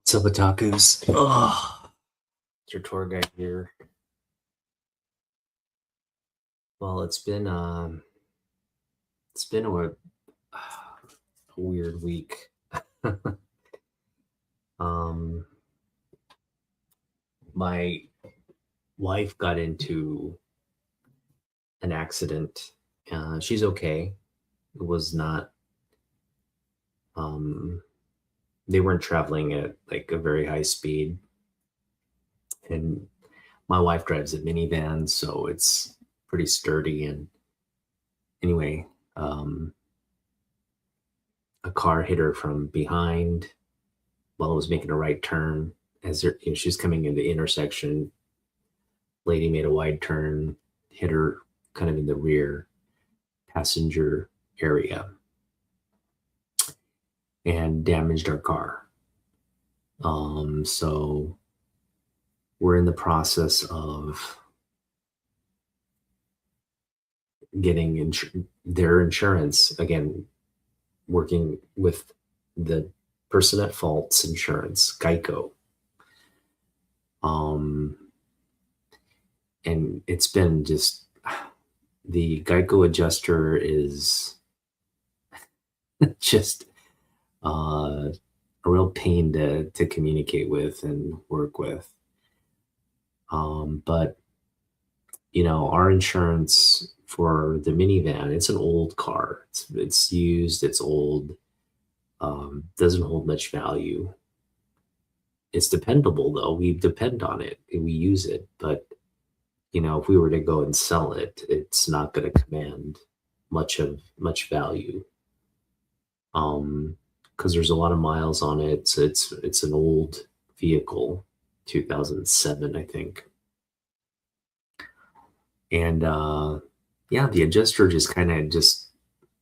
SuperOtakus. Oh, it's your tour guide here. Well, it's been a weird week. um, my wife got into an accident. She's okay. It was not. They weren't traveling at like a very high speed, and my wife drives a minivan, so it's pretty sturdy. And anyway, a car hit her from behind while it was making a right turn. She's coming in the intersection, lady made a wide turn, hit her kind of in the rear passenger area, and damaged our car. So we're in the process of getting their insurance again, working with the person at fault's insurance, Geico. And it's been just, the Geico adjuster is just a real pain to communicate with and work with. But our insurance for the minivan, it's an old car. It's used, it's old, doesn't hold much value. It's dependable though. We depend on it. We use it, but if we were to go and sell it, it's not going to command much value. Because there's a lot of miles on it. So it's an old vehicle, 2007, I think. And the adjuster just kind of just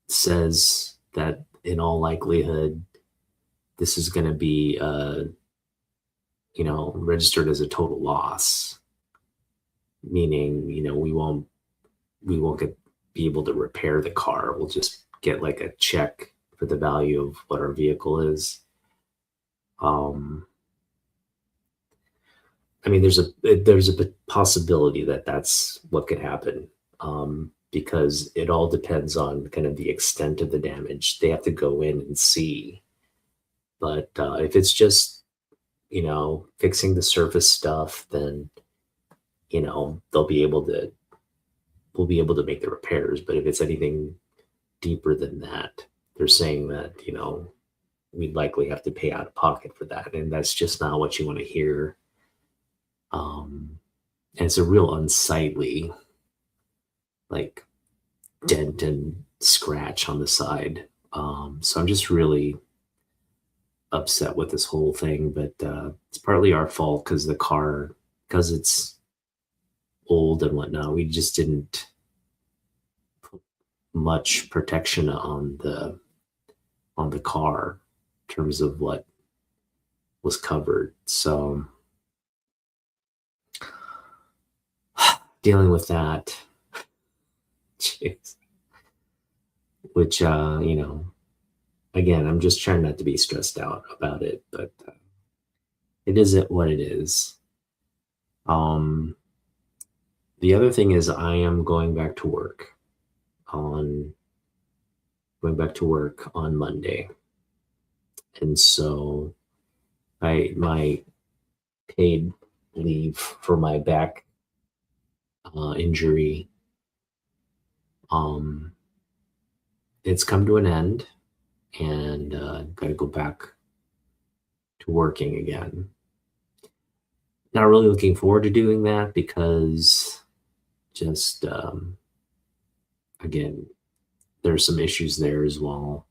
says that in all likelihood, this is going to be registered as a total loss, meaning we won't be able to repair the car. We'll just get like a check for the value of what our vehicle is. There's a possibility that that's what could happen, because it all depends on kind of the extent of the damage. They have to go in and see. But if it's just fixing the surface stuff, then we'll be able to make the repairs. But if it's anything deeper than that, they're saying that we'd likely have to pay out of pocket for that, and that's just not what you want to hear. And it's a real unsightly like dent and scratch on the side. So I'm just really upset with this whole thing, but it's partly our fault because it's old and whatnot. We just didn't put much protection on the car in terms of what was covered. So dealing with that, jeez. Which again, I'm just trying not to be stressed out about it, but it isn't what it is. The other thing is I am going back to work on Monday. And so my paid leave for my back injury, it's come to an end, and got to go back to working again. Not really looking forward to doing that because just again, there's some issues there as well.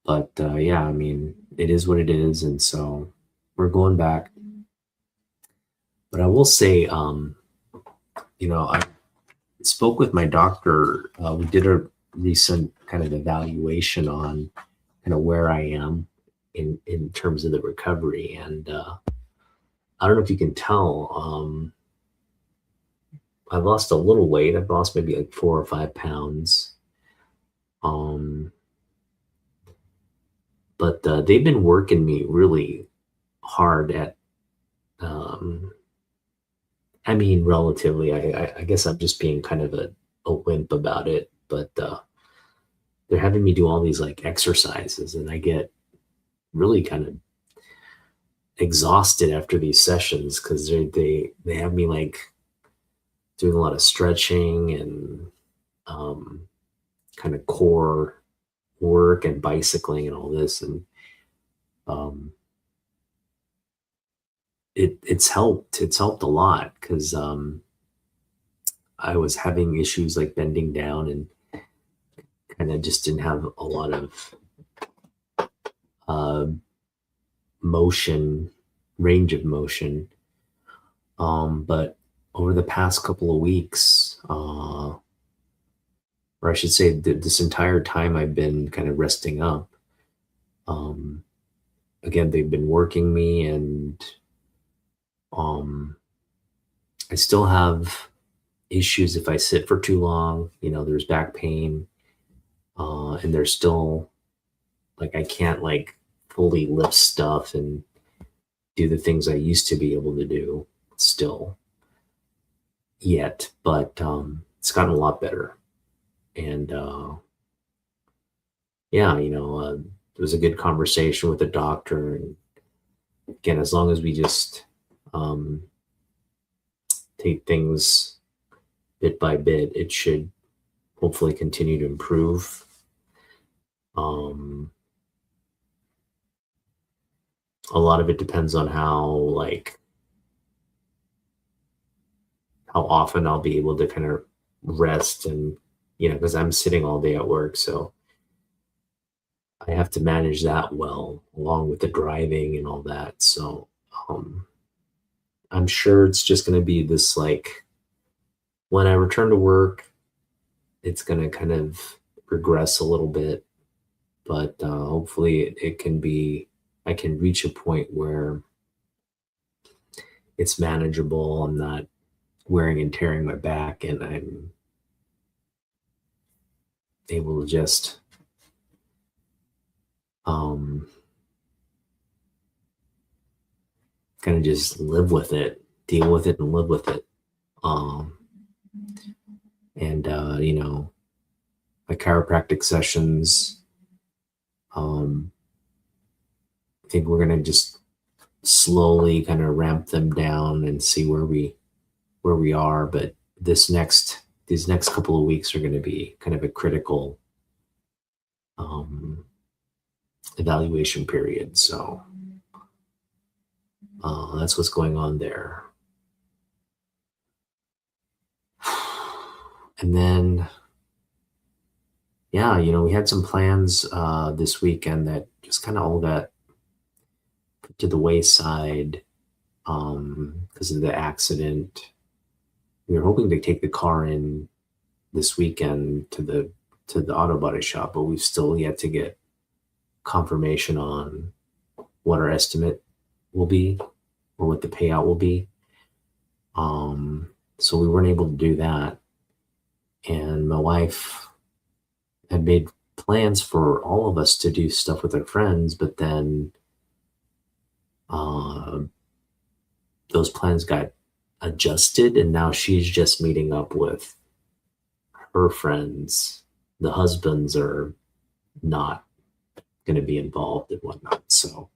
But it is what it is, and so we're going back. But I will say, I spoke with my doctor. We did a recent kind of evaluation on kind of where I am in terms of the recovery. And I don't know if you can tell, I've lost a little weight. I've lost maybe like 4 or 5 pounds. but they've been working me really hard at. Um, I mean, relatively. I guess I'm just being kind of a wimp about it, but they're having me do all these like exercises, and I get really kind of exhausted after these sessions because they have me like doing a lot of stretching and um, kind of core work and bicycling and all this, and um, it's helped a lot because I was having issues like bending down and kind of just didn't have a lot of uh, motion, range of motion. But over the past couple of weeks, or I should say, this entire time I've been kind of resting up. Um, Again, they've been working me, and um, I still have issues if I sit for too long. There's back pain, and there's still like I can't like fully lift stuff and do the things I used to be able to do still yet, but it's gotten a lot better. And yeah, it was a good conversation with the doctor. And again, as long as we just um, take things bit by bit, it should hopefully continue to improve. Um, a lot of it depends on how often I'll be able to kind of rest and because I'm sitting all day at work, so I have to manage that well along with the driving and all that. So um, I'm sure it's just going to be this like when I return to work, it's going to kind of regress a little bit, but hopefully it can be, I can reach a point where it's manageable. I'm not wearing and tearing my back, and I'm able to just um, kind of just live with it, deal with it, and live with it. Um, and my chiropractic sessions, I think we're gonna just slowly kind of ramp them down and see where we are. But these next couple of weeks are going to be kind of a critical um, evaluation period. So that's what's going on there. And then, yeah, we had some plans this weekend that just kind of all got put to the wayside because of the accident. We were hoping to take the car in this weekend to the auto body shop, but we've still yet to get confirmation on what our estimate will be or what the payout will be. So we weren't able to do that. And my wife had made plans for all of us to do stuff with our friends, but then those plans got adjusted, and now she's just meeting up with her friends. The husbands are not going to be involved and whatnot. So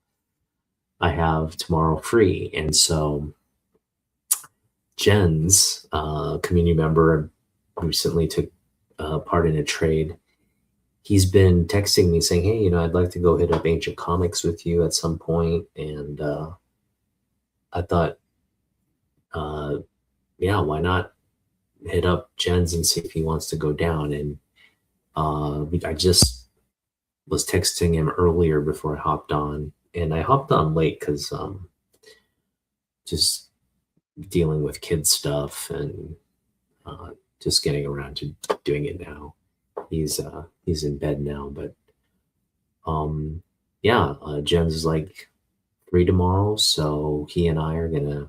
I have tomorrow free. And so Jen's community member recently took part in a trade. He's been texting me saying, hey, I'd like to go hit up Ancient Comics with you at some point. And I thought, yeah, why not hit up Jen's and see if he wants to go down. And I just was texting him earlier before I hopped on. And I hopped on late because just dealing with kid stuff and just getting around to doing it now. He's in bed now, but yeah, Jen's is like free tomorrow, so he and I are gonna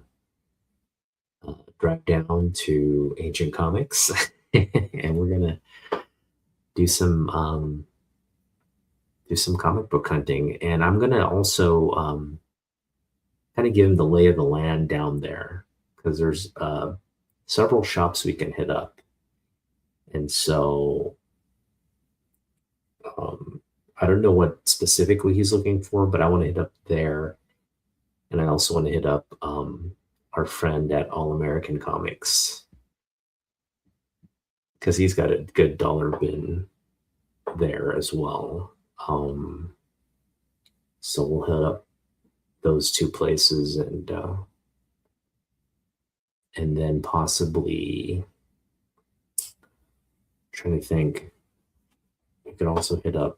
drive down to Ancient Comics, and we're gonna do some do some comic book hunting, and I'm gonna also kind of give him the lay of the land down there because there's several shops we can hit up, and so um, I don't know what specifically he's looking for, but I want to hit up there, and I also want to hit up our friend at All American Comics because he's got a good dollar bin there as well. So we'll hit up those two places and then possibly trying to think. We could also hit up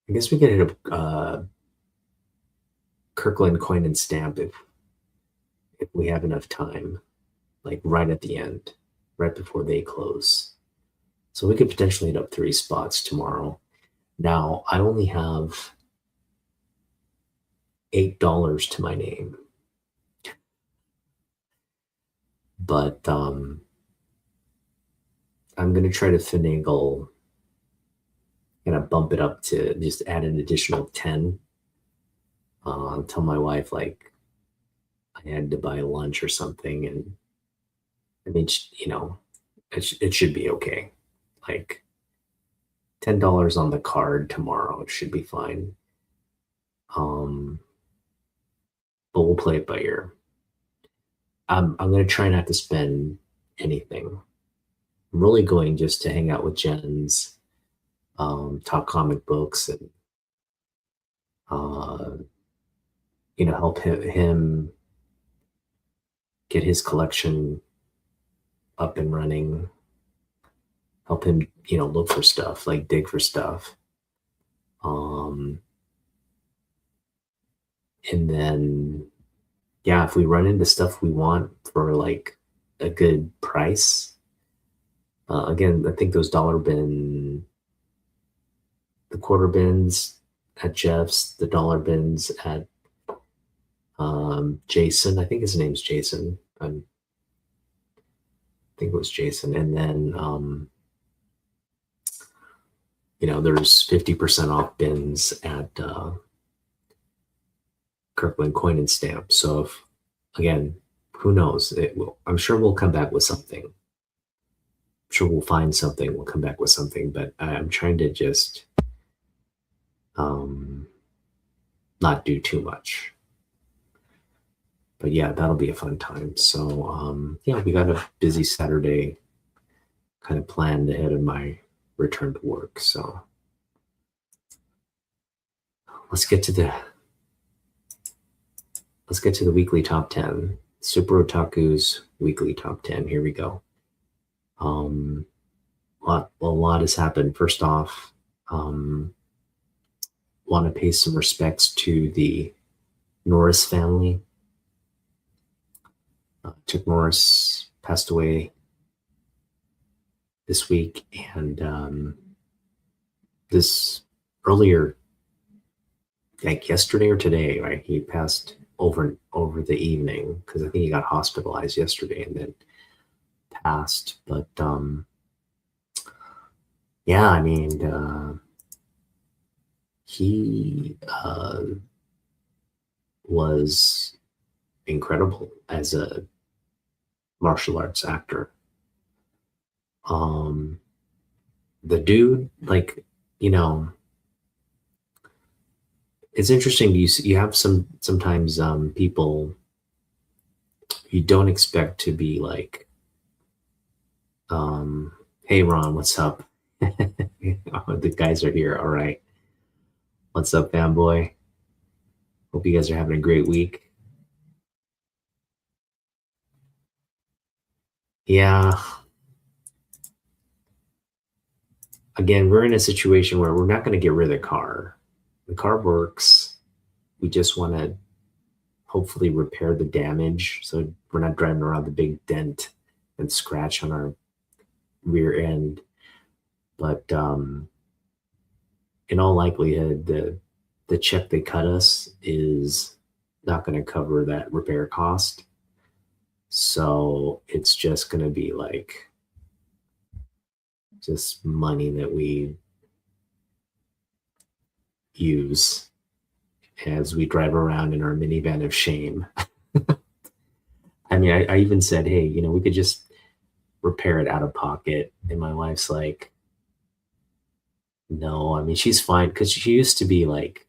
I guess we could hit up Kirkland Coin and Stamp if we have enough time, like right at the end, right before they close. So we could potentially hit up 3 spots tomorrow. Now I only have $8 to my name, but I'm gonna try to finagle, gonna bump it up to just add an additional 10. Tell my wife like I had to buy lunch or something, and I mean, it should be okay. Like $10 on the card tomorrow, it should be fine. Um, but we'll play it by ear. I'm gonna try not to spend anything. I'm really going just to hang out with Jens, talk comic books, and uh, help him get his collection up and running. Help him, look for stuff, like dig for stuff. And then, yeah, if we run into stuff we want for like a good price, again, I think those the quarter bins at Jeff's, the dollar bins at Jason. I think his name's Jason. I think it was Jason. And then, there's 50% off bins at Kirkland Coin and Stamp. So if, again, who knows? I'm sure we'll come back with something. I'm sure we'll find something. We'll come back with something. But I'm trying to just not do too much. But yeah, that'll be a fun time. So yeah, we got a busy Saturday kind of planned ahead of my return to work. So let's get to the weekly top 10. SuperOtaku's weekly top 10. Here we go. A lot has happened. First off, want to pay some respects to the Norris family. Chuck Norris passed away this week, and this earlier, like yesterday or today, right? He passed over the evening because I think he got hospitalized yesterday and then passed. But yeah, I mean, he was incredible as a martial arts actor. The dude, like, it's interesting. You have sometimes people you don't expect to be like, hey Ron, what's up? The guys are here. All right. What's up, fanboy? Hope you guys are having a great week. Yeah. Again, we're in a situation where we're not going to get rid of the car. The car works. We just want to hopefully repair the damage so we're not driving around the big dent and scratch on our rear end. But in all likelihood, the check they cut us is not going to cover that repair cost. So it's just going to be like just money that we use as we drive around in our minivan of shame. I mean, I even said, hey, we could just repair it out of pocket. And my wife's like, no, I mean, she's fine because she used to be like,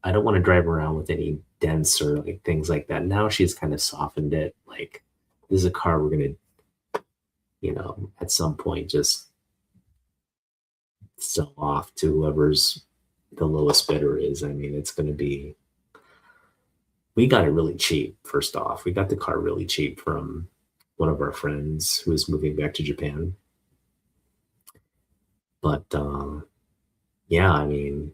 I don't want to drive around with any dents or like things like that. Now she's kind of softened it. Like, this is a car we're going to, at some point just sell off to whoever's the lowest bidder is. I mean, it's going to be, we got it really cheap. First off, we got the car really cheap from one of our friends who was moving back to Japan. But yeah, I mean,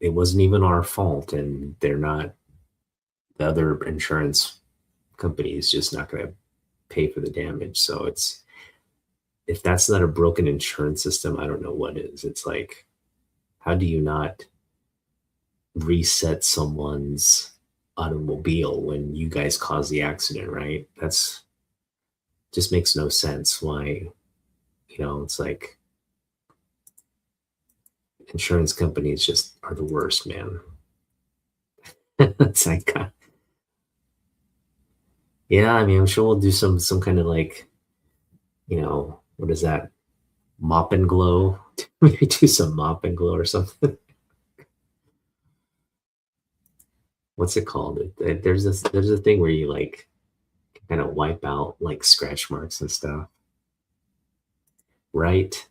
it wasn't even our fault, and they're not, the other insurance company is just not going to pay for the damage. So it's, if that's not a broken insurance system, I don't know what is. It's like, how do you not reset someone's automobile when you guys caused the accident, right? That's just makes no sense. Why, it's like insurance companies just are the worst, man. It's like, yeah, I mean, I'm sure we'll do some kind of like, what is that? Mop and glow. Maybe do some mop and glow or something. What's it called? There's a thing where you like kind of wipe out like scratch marks and stuff, right?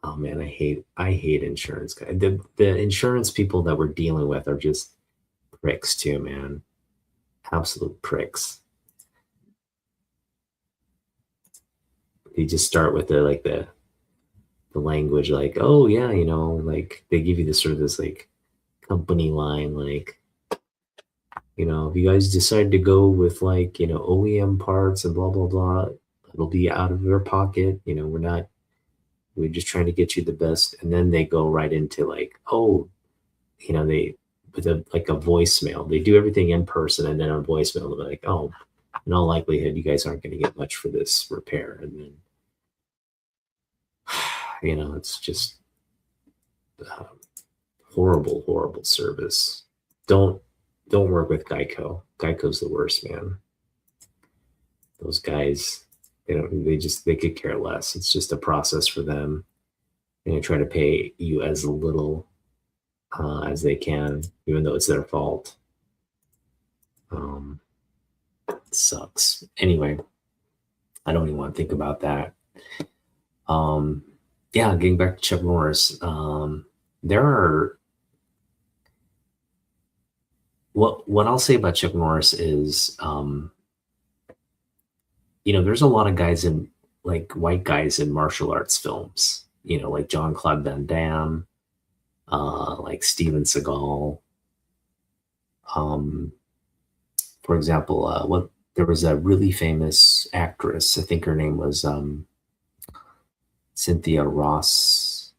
Oh man, I hate insurance. The insurance people that we're dealing with are just pricks too, man. Absolute pricks. They just start with the language like, oh yeah, like they give you this sort of this like company line, like, if you guys decide to go with like, OEM parts and blah blah blah, it'll be out of your pocket. We're just trying to get you the best. And then they go right into like, oh, they with like a voicemail. They do everything in person, and then on voicemail they'll be like, oh, in all likelihood, you guys aren't going to get much for this repair. And then, it's just um, horrible, horrible service. Don't don't work with Geico. Geico's the worst, man. Those guys, they could care less. It's just a process for them, and they try to pay you as little as they can, even though it's their fault. Um, it sucks. Anyway, I don't even want to think about that. Um, yeah, getting back to Chuck Norris, there are what I'll say about Chuck Norris is, there's a lot of guys in like white guys in martial arts films, like John Claude Van Damme, like Steven Seagal. Um, for example, what there was a really famous actress. I think her name was Cynthia Ross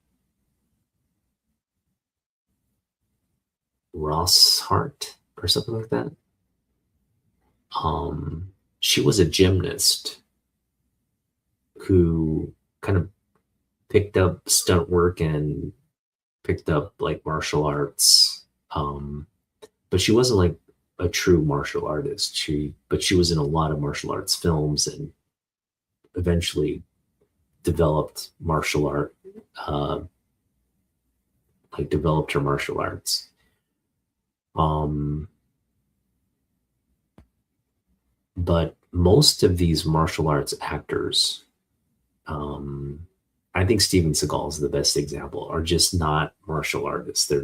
Hart or something like that. She was a gymnast who kind of picked up stunt work and picked up like martial arts. But she wasn't like a true martial artist. But she was in a lot of martial arts films and eventually developed martial art, uh, like developed her martial arts. Um, but most of these martial arts actors, um, I think Steven Seagal is the best example, are just not martial artists. They're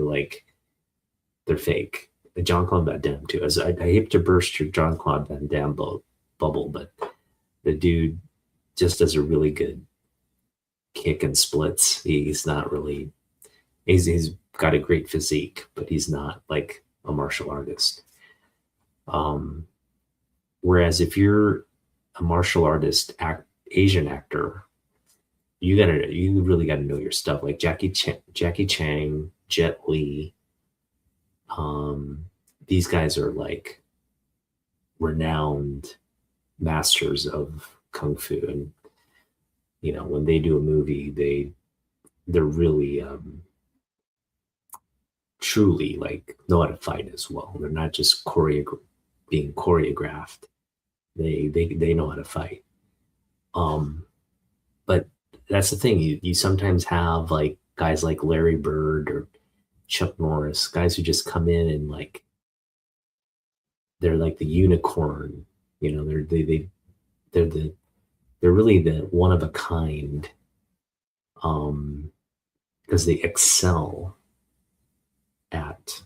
fake. John Claude Van Damme too. As I hate to burst your John Claude Van Damme bubble, but the dude just does a really good kick and splits. He's not really. He's got a great physique, but he's not like a martial artist. Um, Whereas if you're a martial artist, Asian actor, you really gotta know your stuff. Like Jackie Chang, Jet Li. These guys are like renowned masters of kung fu, and when they do a movie, they're really truly like know how to fight as well. They're not just being choreographed. They know how to fight. Um, but that's the thing. You sometimes have like guys like Larry Bird or Chuck Norris, guys who just come in and like they're like the unicorn. They're the they're really the one of a kind, because they excel at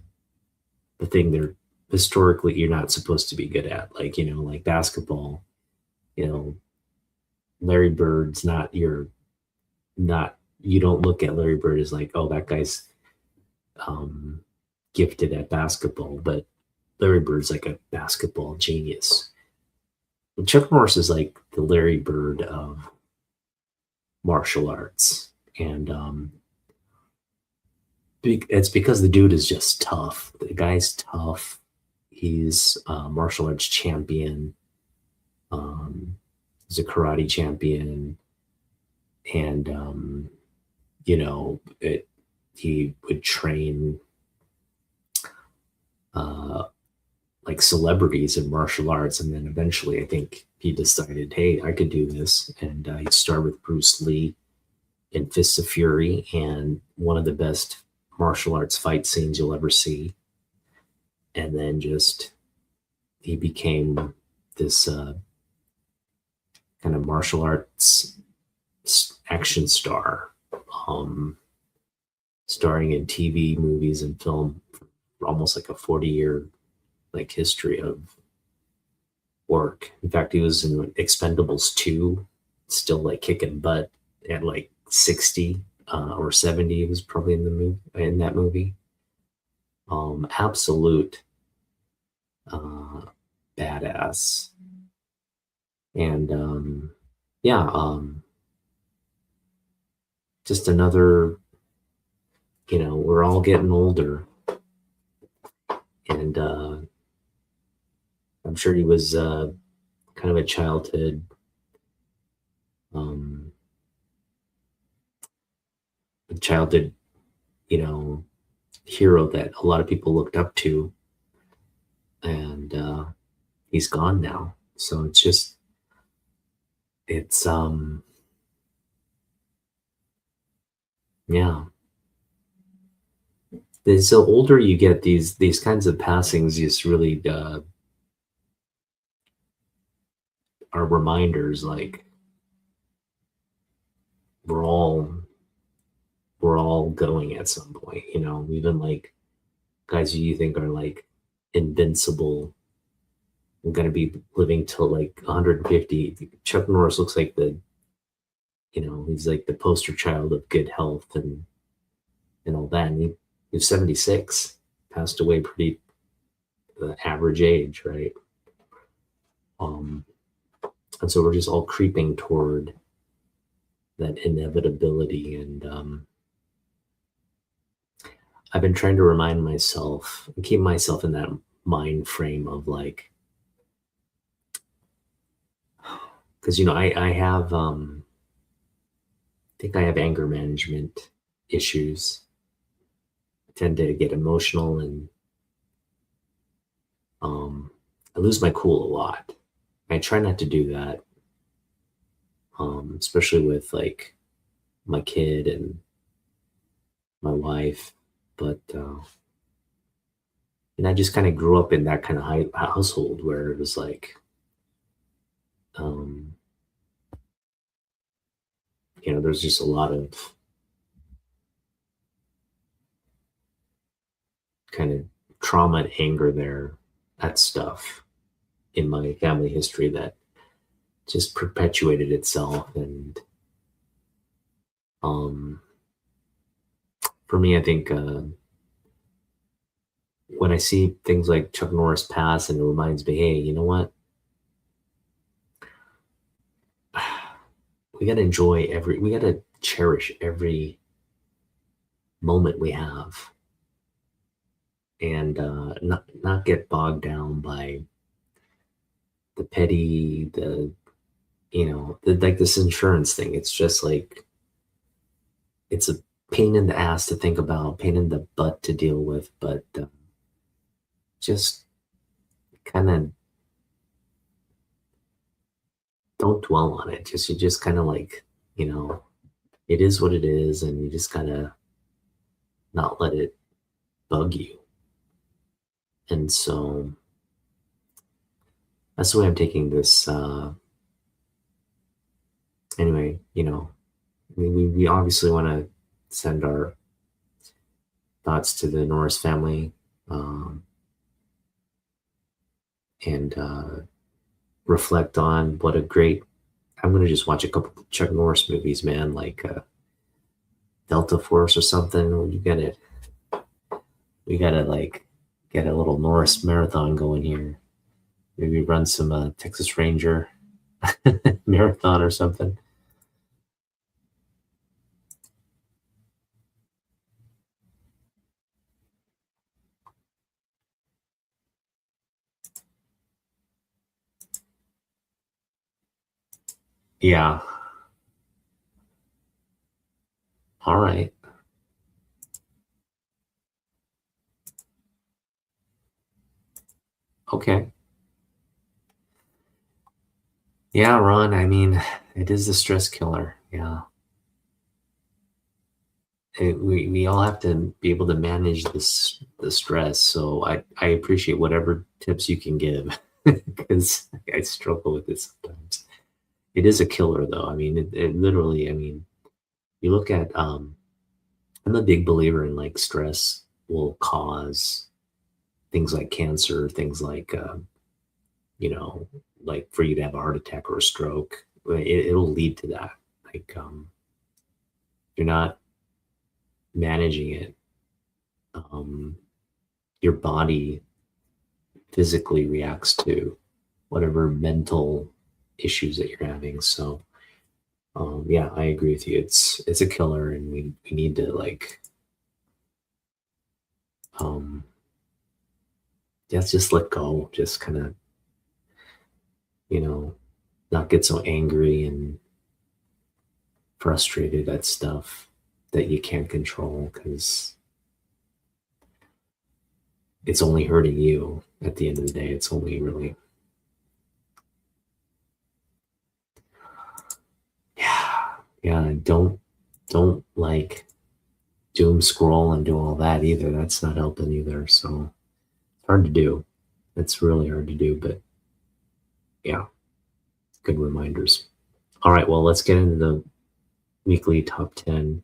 the thing they're historically you're not supposed to be good at, like like basketball. you know Larry Bird's not you don't look at Larry Bird as like, oh, that guy's um gifted at basketball, but Larry Bird's like a basketball genius. And Chuck Norris is like the Larry Bird of martial arts, and it's because the dude is just tough. The guy's tough. He's a martial arts champion. Um, he's a karate champion, and he would train uh, like celebrities in martial arts, and then eventually, I think he decided, hey, I could do this, and he started with Bruce Lee in Fists of Fury, and one of the best martial arts fight scenes you'll ever see. And then just he became this kind of martial arts action star, um, starring in TV, movies, and film, almost like a 40-year like history of work. In fact, he was in Expendables 2, still like kicking butt at like 60 or 70. He was probably in that movie. Absolute uh, badass. And yeah, just another, we're all getting older, and I'm sure he was kind of a um, childhood, you know, hero that a lot of people looked up to, and he's gone now. So it's yeah. The older you get, these kinds of passings just really are reminders. Like we're all we're all going at some point. Even like guys who you think are like invincible, I'm gonna be living till like 150. Chuck Norris looks like he's like the poster child of good health and all that. And he was 76, passed away pretty average age, right? Um, and so we're just all creeping toward that inevitability. And I've been trying to remind myself and keep myself in that mind frame of like, because I have I think I have anger management issues. I tend to get emotional, and I lose my cool a lot. I try not to do that, especially with like my kid and my wife. But and I just kind of grew up in that kind of household where it was like, um, there's just a lot of kind of trauma and anger there, that stuff in my family history that just perpetuated itself. And um, for me, I think when I see things like Chuck Norris pass, and it reminds me, hey, you know what? We got to we got to cherish every moment we have, and not get bogged down by the petty, like this insurance thing. It's just like, it's a pain in the ass to think about, pain in the butt to deal with, but just kind of don't dwell on it. You just kind of like, you know, it is what it is, and you just gotta not let it bug you. And so that's the way I'm taking this. Anyway, we obviously want to send our thoughts to the Norris family, and reflect on what a great. I'm gonna just watch a couple Chuck Norris movies, man, like Delta Force or something. We gotta like get a little Norris marathon going here. Maybe run some Texas Ranger marathon or something. Yeah. All right. Okay. Yeah, Ron. I mean, it is the stress killer. Yeah. We all have to be able to manage the stress. So I appreciate whatever tips you can give, because I struggle with it sometimes. It is a killer, though. I mean, it literally. I mean, you look at. I'm a big believer in like stress will cause things like cancer, things like you know, like for you to have a heart attack or a stroke. It'll lead to that. Like you're not managing it. Um, your body physically reacts to whatever mental issues that you're having. So yeah, I agree with you. It's a killer, and we need to like um, just let go. Just kind of not get so angry and frustrated at stuff that you can't control, because it's only hurting you at the end of the day. It's only really, yeah, yeah. Don't like doom scroll and do all that either. That's not helping either. So it's hard to do. It's really hard to do, but yeah, good reminders. All right, well, let's get into the weekly top 10.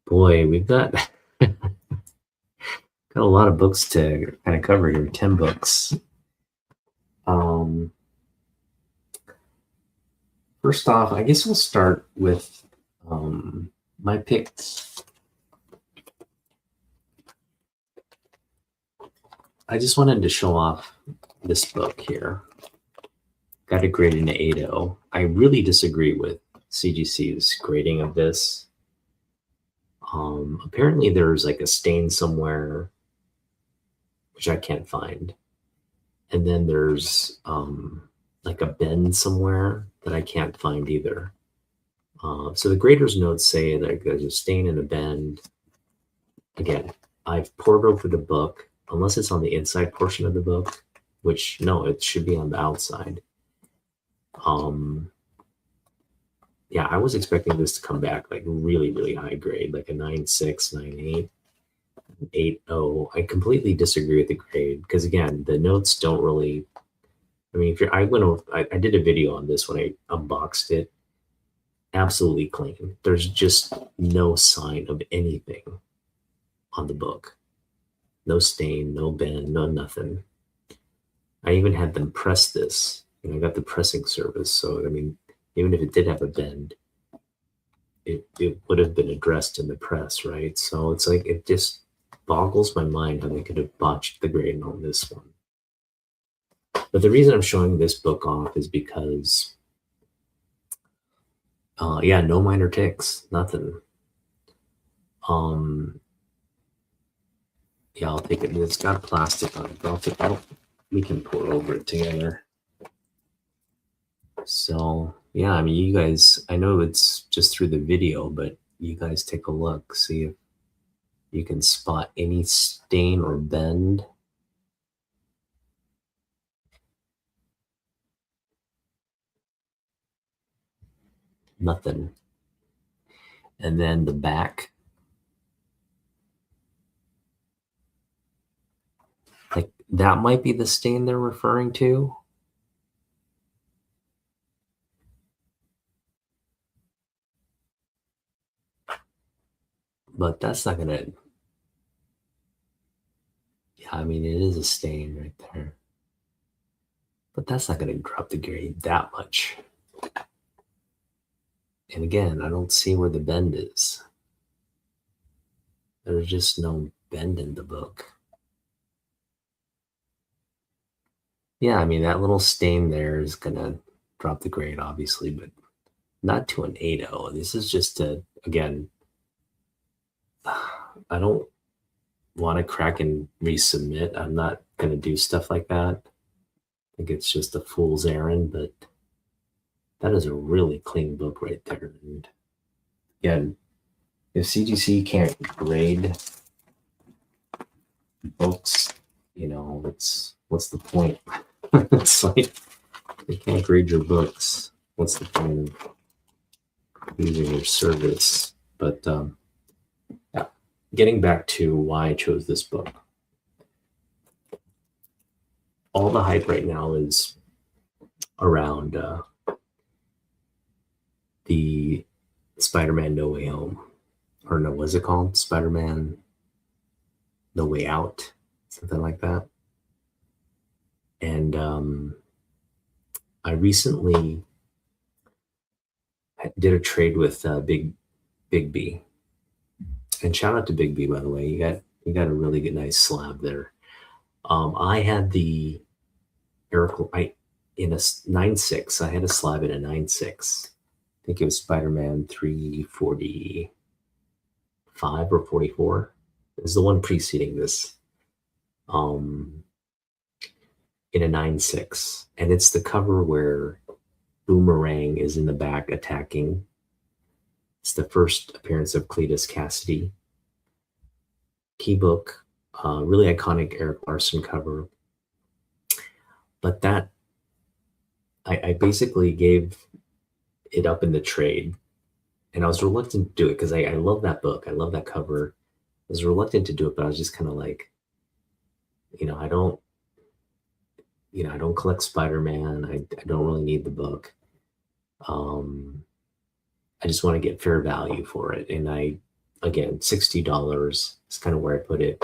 Boy, we've got got a lot of books to kind of cover here. 10 books. First off, I guess we'll start with my pick. I just wanted to show off this book here. Got it graded an 8.0. I really disagree with CGC's grading of this. Apparently there's like a stain somewhere, which I can't find. And then there's like a bend somewhere that I can't find either. So the grader's notes say that there's a stain and a bend. Again, I've poured over the book, unless it's on the inside portion of the book, which no, it should be on the outside. Yeah, I was expecting this to come back like really, really high grade, like a 9.6, 9.8, 8.0. I completely disagree with the grade, because again, the notes don't really. I mean, I did a video on this when I unboxed it. Absolutely clean. There's just no sign of anything on the book. No stain, no bend, no nothing. I even had them press this. I got the pressing service. So, I mean, even if it did have a bend, it would have been addressed in the press, right? So it's like, it just boggles my mind how they could have botched the grading on this one. But the reason I'm showing this book off is because, yeah, no minor ticks, nothing. Yeah, I'll take it. It's got plastic on it. We can pour over it together. So yeah, I mean, you guys, I know it's just through the video, but you guys take a look, see if you can spot any stain or bend. Nothing. And then the back, like that might be the stain they're referring to. But that's not gonna, yeah, I mean, it is a stain right there. But that's not gonna drop the grade that much. And again, I don't see where the bend is. There's just no bend in the book. Yeah, I mean, that little stain there is gonna drop the grade, obviously, but not to an 8.0. This is just a, again, I don't want to crack and resubmit. I'm not gonna do stuff like that. I think it's just a fool's errand, but that is a really clean book right there. And again, if CGC can't grade books, it's what's the point? It's like they can't grade your books. What's the point of using your service? But yeah, getting back to why I chose this book. All the hype right now is around the Spider-Man No Way Home, or no, what's it called? Spider-Man No Way Out, something like that. And I recently did a trade with Big B, and shout out to Big B, by the way. You got a really good nice slab there. I had the I in a 9.6. I had a slab in a 9.6. I think it was Spider-Man 345 or 44. It was the one preceding this. Um, in a 9.6, and it's the cover where Boomerang is in the back attacking. It's the first appearance of Cletus Cassidy. Key book, really iconic Eric Larson cover. But that, I basically gave it up in the trade, and I was reluctant to do it because I love that book. I love that cover. I was reluctant to do it, but I was just kind of like, I don't, I don't collect Spider-Man. I don't really need the book. I just want to get fair value for it. And again, $60 is kind of where I put it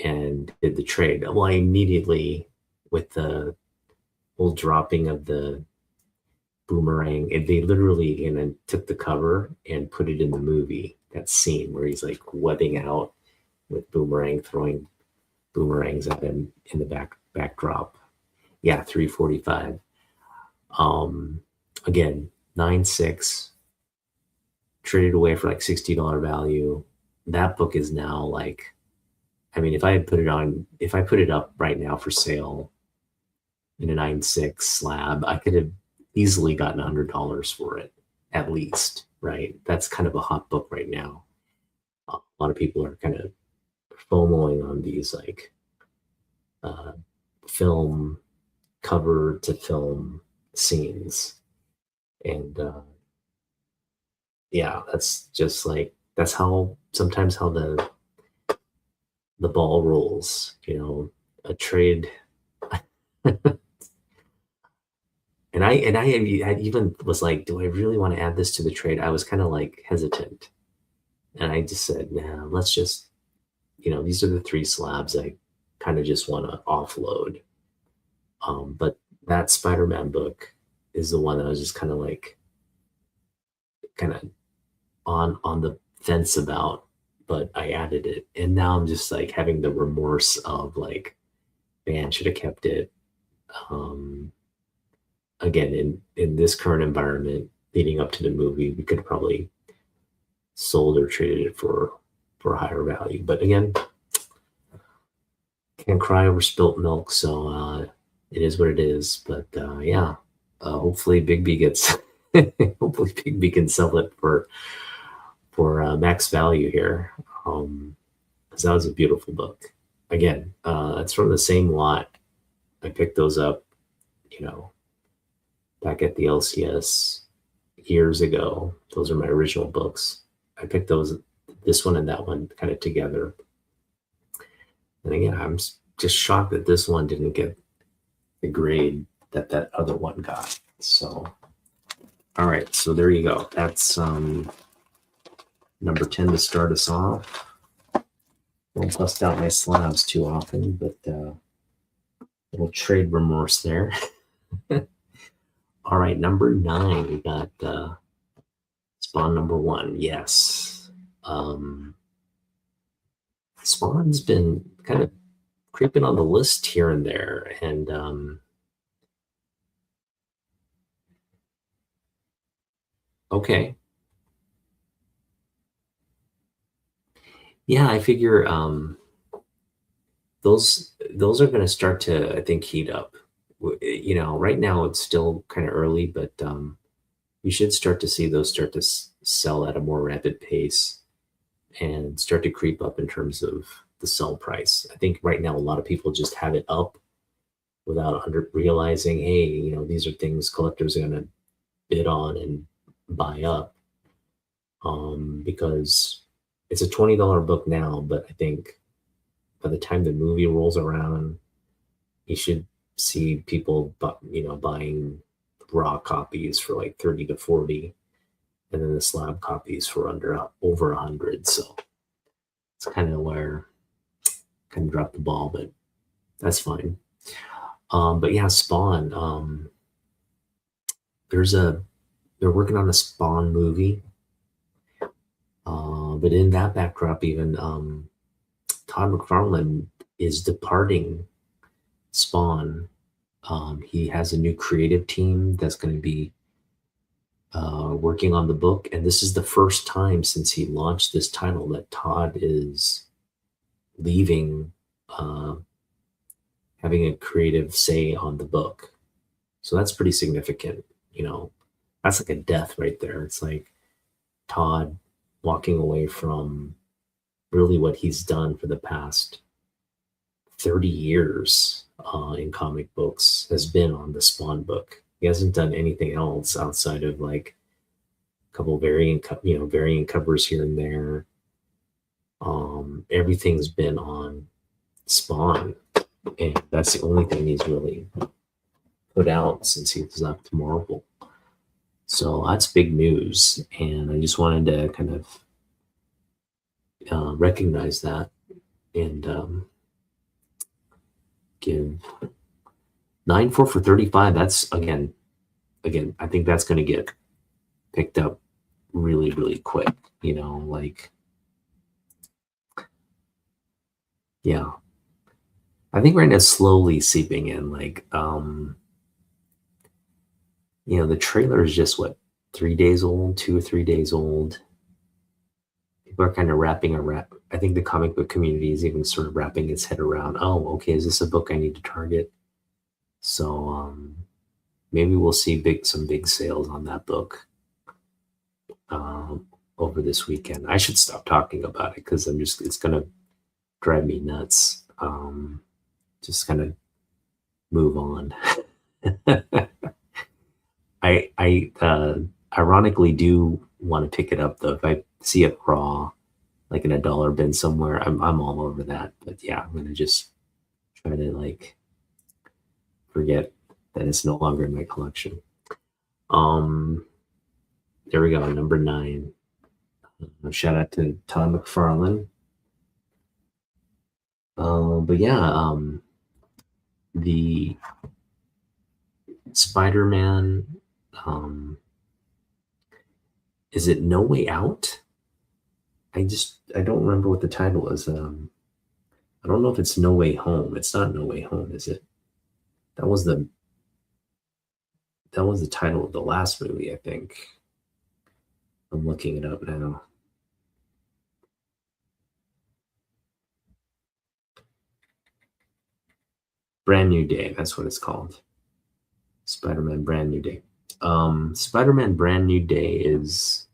and did the trade. Well, I immediately, with the whole dropping of the Boomerang, and they literally took the cover and put it in the movie. That scene where he's like webbing out with Boomerang, throwing boomerangs at him in the backdrop. Yeah, 345. Again, 9.6, traded away for like $60 value. That book is now like, I mean, if I put it up right now for sale in a 9.6 slab, I could have easily gotten $100 for it, at least, right? That's kind of a hot book right now. A lot of people are kind of FOMOing on these like film cover to film scenes. And yeah, that's just like, that's how sometimes how the ball rolls, a trade. And I even was like, do I really want to add this to the trade? I was kind of like hesitant. And I just said, nah, let's just, these are the three slabs I kind of just want to offload. But that Spider-Man book is the one that I was just kind of like, kind of on the fence about, but I added it. And now I'm just like having the remorse of like, man, should have kept it. Again, in this current environment leading up to the movie, we could have probably sold or traded it for a higher value. But again, can't cry over spilt milk, so it is what it is. But yeah, Hopefully Bigby gets hopefully Bigby can sell it for max value here. Because that was a beautiful book. Again, it's from the same lot. I picked those up, you know, back at the LCS years ago. Those are my original books. I picked those, this one and that one, kind of together. And again, I'm just shocked that this one didn't get the grade that that other one got. So, all right, so there you go. That's number 10 to start us off. Won't bust out my slabs too often, but little trade remorse there. All right, number 9, we got Spawn number 1. Yes. Spawn's been kind of creeping on the list here and there, and okay. Yeah, I figure those are going to start to, I think, heat up. You know, right now it's still kind of early, but you should start to see those start to sell at a more rapid pace and start to creep up in terms of the sell price. I think right now a lot of people just have it up without realizing, hey, you know, these are things collectors are going to bid on and buy up, because it's a $20 book now, but I think by the time the movie rolls around, you should see people, you know, buying raw copies for like 30 to 40, and then the slab copies for over 100. So it's kind of where I kind of dropped the ball, but that's fine. But yeah, Spawn. They're working on a Spawn movie, but in that backdrop, even Todd McFarlane is departing Spawn. He has a new creative team that's going to be working on the book, and this is the first time since he launched this title that Todd is leaving, having a creative say on the book. So that's pretty significant. You know, that's like a death right there. It's like Todd walking away from really what he's done for the past 30 years in comic books has been on the Spawn book. He hasn't done anything else outside of like a couple variant covers here and there. Everything's been on Spawn, and that's the only thing he's really put out since he's left Marvel. So that's big news, and I just wanted to kind of recognize that and give 9.4 for 35. That's again, I think that's going to get picked up really, really quick. You know, like, yeah, I think right now it's slowly seeping in. Like, you know, the trailer is just what, 3 days old, 2 or 3 days old. People are kind of I think the comic book community is even sort of wrapping its head around, oh, okay, is this a book I need to target? So maybe we'll see some big sales on that book over this weekend. I should stop talking about it because it's gonna drive me nuts. Just kind of move on. I ironically do want to pick it up though. If I see it raw, like in a dollar bin somewhere, I'm all over that. But yeah, I'm gonna just try to like forget that it's no longer in my collection. There we go, number 9. Shout out to Todd McFarlane. But yeah, the Spider-Man, is it No Way Out? I don't remember what the title is. I don't know if it's No Way Home. It's not No Way Home, is it? That was the title of the last movie, I think. I'm looking it up now. Brand New Day, that's what it's called. Spider-Man Brand New Day. Spider-Man Brand New Day is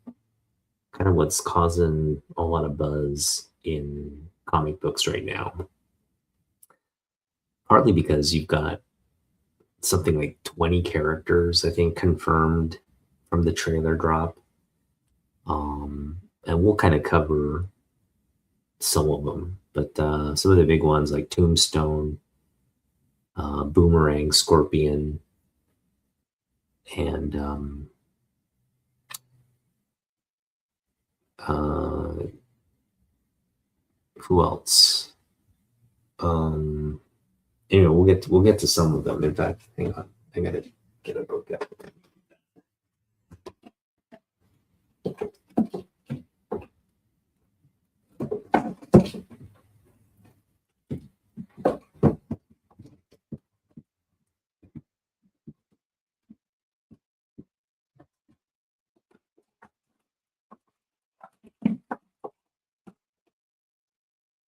kind of what's causing a lot of buzz in comic books right now. Partly because you've got something like 20 characters, I think, confirmed from the trailer drop. And we'll kind of cover some of them, but some of the big ones like Tombstone, Boomerang, Scorpion, and uh, who else? Anyway, we'll get to some of them. In fact, hang on, I gotta get a book out.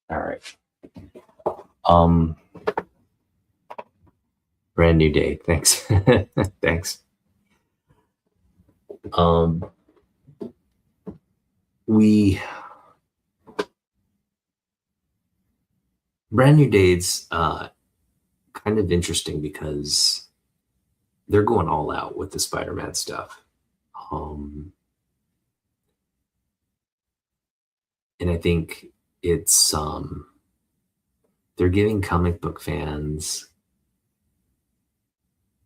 All right. Brand New Day. Thanks. Thanks. We Brand New Day's kind of interesting because they're going all out with the Spider-Man stuff. And I think it's they're giving comic book fans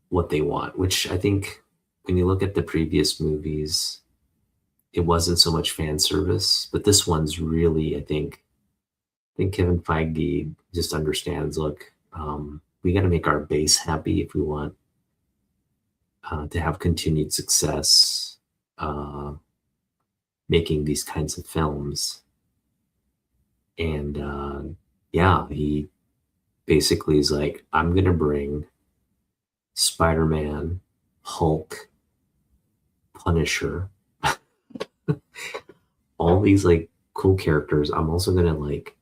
what they want, which I think when you look at the previous movies, it wasn't so much fan service, but this one's really, I think Kevin Feige just understands, look, we got to make our base happy if we want to have continued success making these kinds of films. And yeah, he basically is like, I'm going to bring Spider-Man, Hulk, Punisher, all these like cool characters. I'm also going to like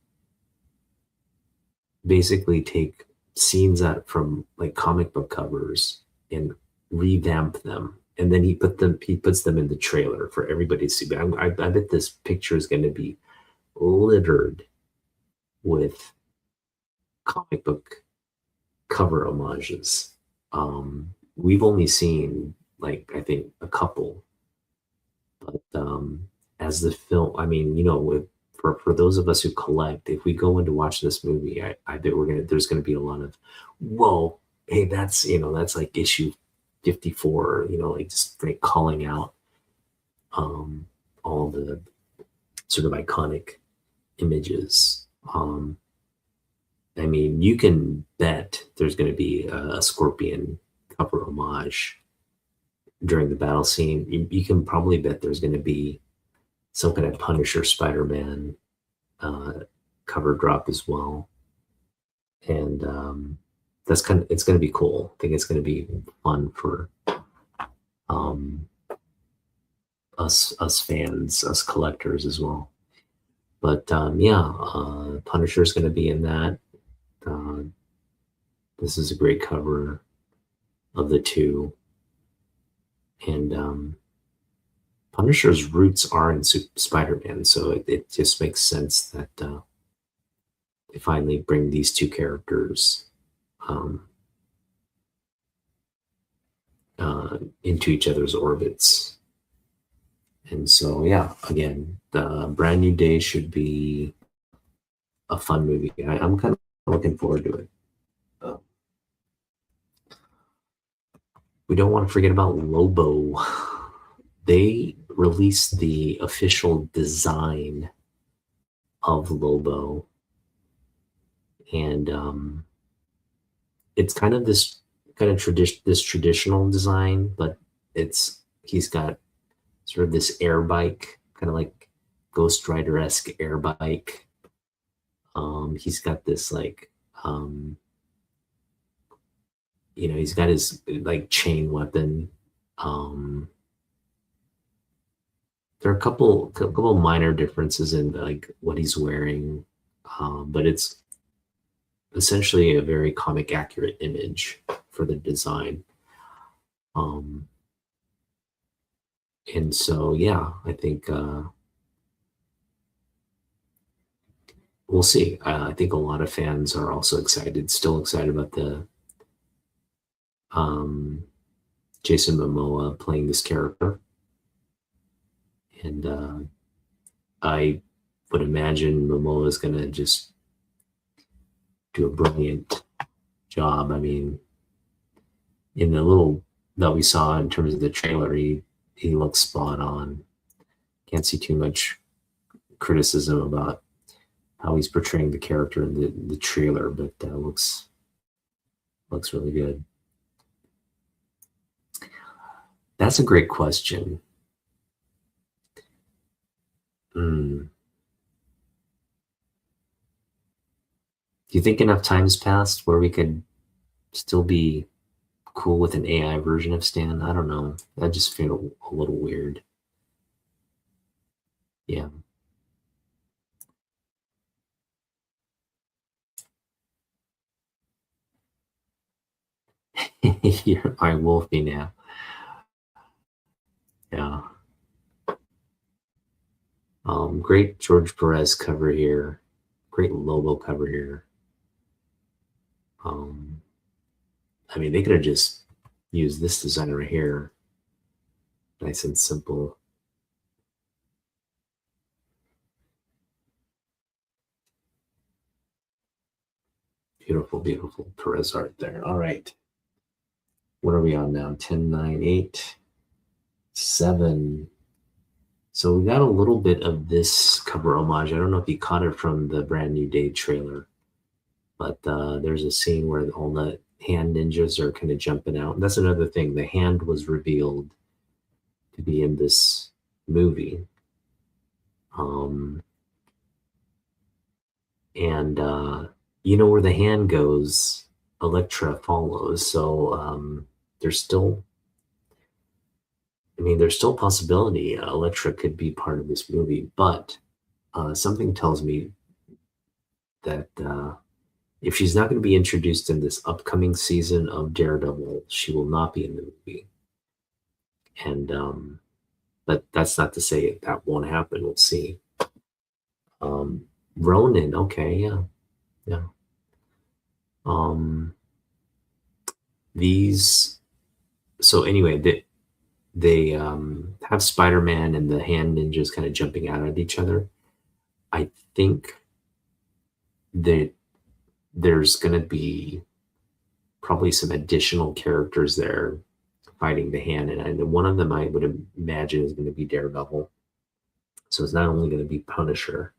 basically take scenes out from like comic book covers and revamp them. And then he puts them in the trailer for everybody to see. But I bet this picture is going to be littered with comic book cover homages. We've only seen like I think a couple, but as the film, I mean, for those of us who collect, if we go in to watch this movie, I bet there's gonna be a lot of, whoa, hey, that's like issue 54, like just like calling out all the sort of iconic images. I mean, you can bet there's going to be a Scorpion cover homage during the battle scene. You can probably bet there's going to be some kind of Punisher Spider-Man cover drop as well. And it's going to be cool. I think it's going to be fun for us fans, us collectors as well. But yeah, Punisher is going to be in that. This is a great cover of the two. And Punisher's roots are in Spider-Man, so it just makes sense that they finally bring these two characters into each other's orbits. And so, yeah, again, the Brand New Day should be a fun movie. I'm kind of looking forward to it. We don't want to forget about Lobo. They released the official design of Lobo, and it's kind of this traditional design, but he's got sort of this air bike, kind of like Ghost Rider-esque air bike. He's got this like he's got his like chain weapon. There are a couple minor differences in like what he's wearing, but it's essentially a very comic accurate image for the design. Um, and so, yeah, I think we'll see. I think a lot of fans are also excited, still excited about the um, Jason Momoa playing this character. And I would imagine Momoa is going to just do a brilliant job. I mean, in the little that we saw in terms of the trailer, he looks spot on. Can't see too much criticism about how he's portraying the character in the trailer, but looks really good. That's a great question. Hmm. Do you think enough time's passed where we could still be cool with an AI version of Stan? I don't know. I just feel a little weird. Yeah. You're my Wolfie now. Yeah. Great George Perez cover here. Great Lobo cover here. Um, I mean, they could have just used this design right here. Nice and simple. Beautiful, beautiful Perez art there. All right. What are we on now? 10, 9, 8, 7. So we got a little bit of this cover homage. I don't know if you caught it from the Brand New Day trailer, but there's a scene where all the hand ninjas are kind of jumping out. And that's another thing. The hand was revealed to be in this movie. Um, and you know where the hand goes, Elektra follows. So there's still, I mean, there's still possibility Elektra could be part of this movie, but something tells me that if she's not going to be introduced in this upcoming season of Daredevil, she will not be in the movie. And but that's not to say that won't happen. We'll see. Ronan, okay, yeah, yeah. These. So anyway, they have Spider-Man and the hand ninjas kind of jumping out at each other. I think that there's going to be probably some additional characters there fighting the hand, and one of them I would imagine is going to be Daredevil. So it's not only going to be Punisher.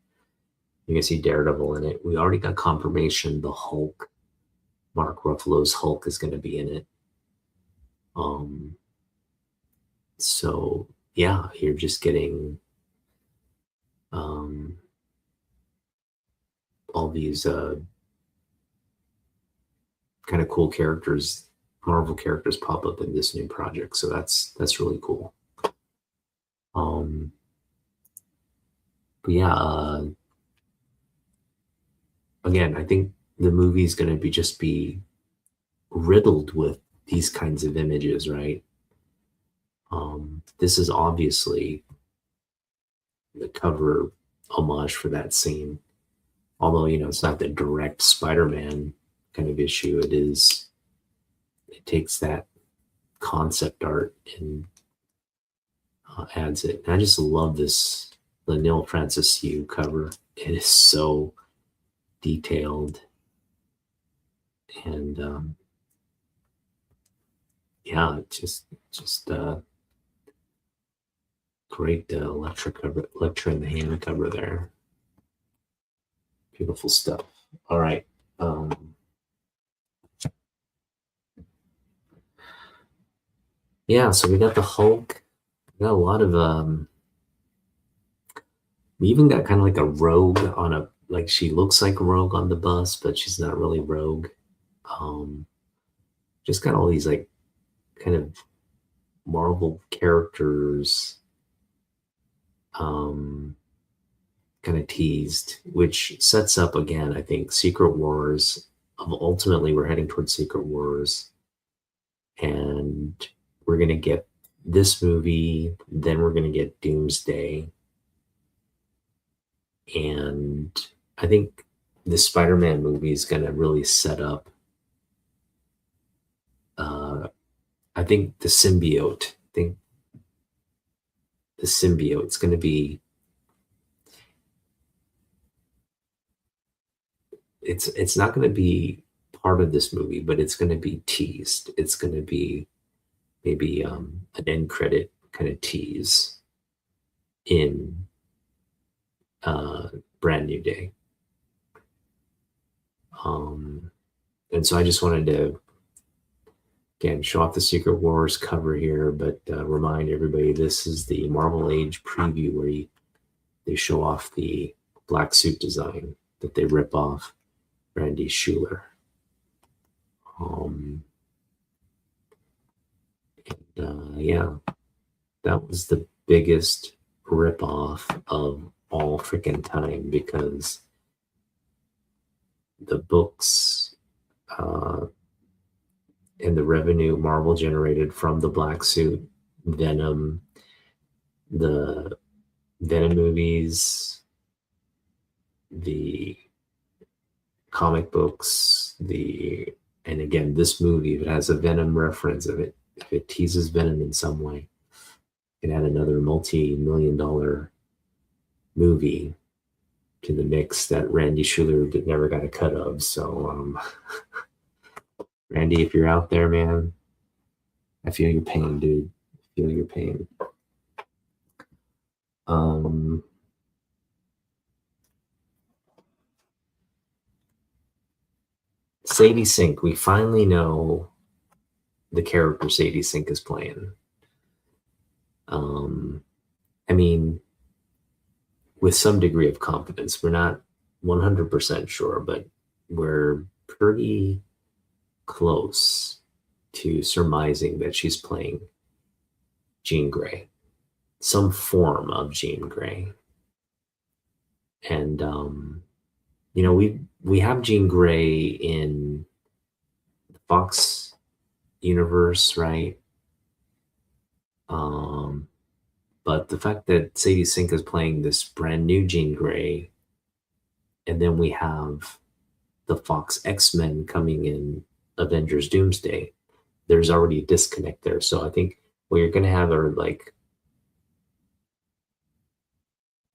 You can see Daredevil in it. We already got confirmation the Hulk, Mark Ruffalo's Hulk, is going to be in it. So yeah, you're just getting all these kind of cool characters, Marvel characters pop up in this new project. So that's really cool. But yeah, again, I think the movie is going to be riddled with these kinds of images, right? This is obviously the cover homage for that scene. Although, you know, it's not the direct Spider-Man kind of issue. It takes that concept art and adds it. And I just love this, the Neil Francis Yu cover. It is so detailed. And yeah, just great Electra in the hand cover there. Beautiful stuff. All right. Yeah, so we got the Hulk. We got a lot of we even got kind of like a Rogue on a, like, she looks like Rogue on the bus, but she's not really Rogue. Just got all these like kind of Marvel characters kind of teased, which sets up again, I think, Secret Wars. Ultimately, we're heading towards Secret Wars, and we're going to get this movie, then we're going to get Doomsday. And I think the Spider-Man movie is going to really set up, I think the symbiote's going to be, it's not going to be part of this movie, but it's going to be teased. It's going to be maybe an end credit kind of tease in Brand New Day. And so I just wanted to, again, show off the Secret Wars cover here, but remind everybody this is the Marvel Age preview where they show off the black suit design that they rip off Randy Schuler. Yeah, that was the biggest rip off of all freaking time, because the books and the revenue Marvel generated from the black suit, Venom, the Venom movies, the comic books, and again, this movie, if it has a Venom reference, if it teases Venom in some way, it had another multi-million-dollar movie to the mix that Randy Schuler never got a cut of. So, Randy, if you're out there, man, I feel your pain, dude. I feel your pain. Sadie Sink, we finally know the character Sadie Sink is playing. I mean, with some degree of confidence. We're not 100% sure, but we're pretty close to surmising that she's playing Jean Grey, some form of Jean Grey. And we have Jean Grey in the Fox universe, right? But the fact that Sadie Sink is playing this brand new Jean Grey, and then we have the Fox X-Men coming in Avengers Doomsday, there's already a disconnect there. So I think what you're going to have are like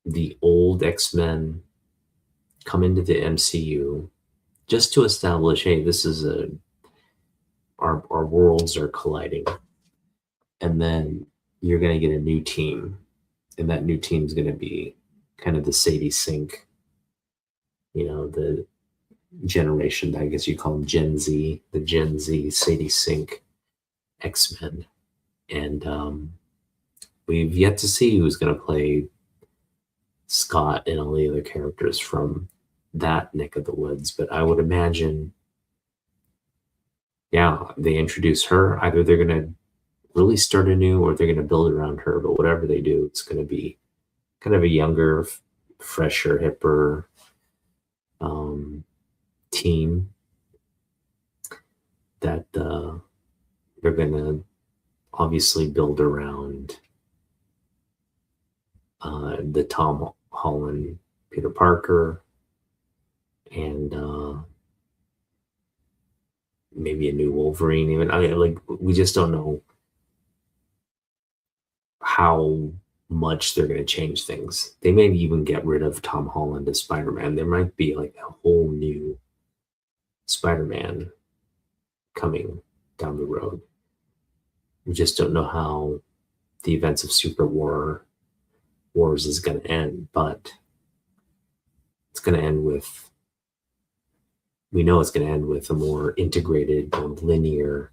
the old X-Men come into the MCU just to establish, hey, this is our worlds are colliding. And then you're going to get a new team, and that new team is going to be kind of the Sadie Sink, the generation, I guess you call them Gen Z, the Gen Z Sadie Sink X-Men. And we've yet to see who's going to play Scott and all the other characters from that neck of the woods. But I would imagine, they introduce her. Either they're going to really start anew or they're going to build around her. But whatever they do, it's going to be kind of a younger, fresher, hipper team that they're going to obviously build around the Tom Holland, Peter Parker, and maybe a new Wolverine. Even we just don't know how much they're going to change things. They may even get rid of Tom Holland as Spider-Man. There might be like a whole new Spider-Man coming down the road. We just don't know how the events of Wars is going to end, but it's going to end with, we know it's going to end with a more integrated, linear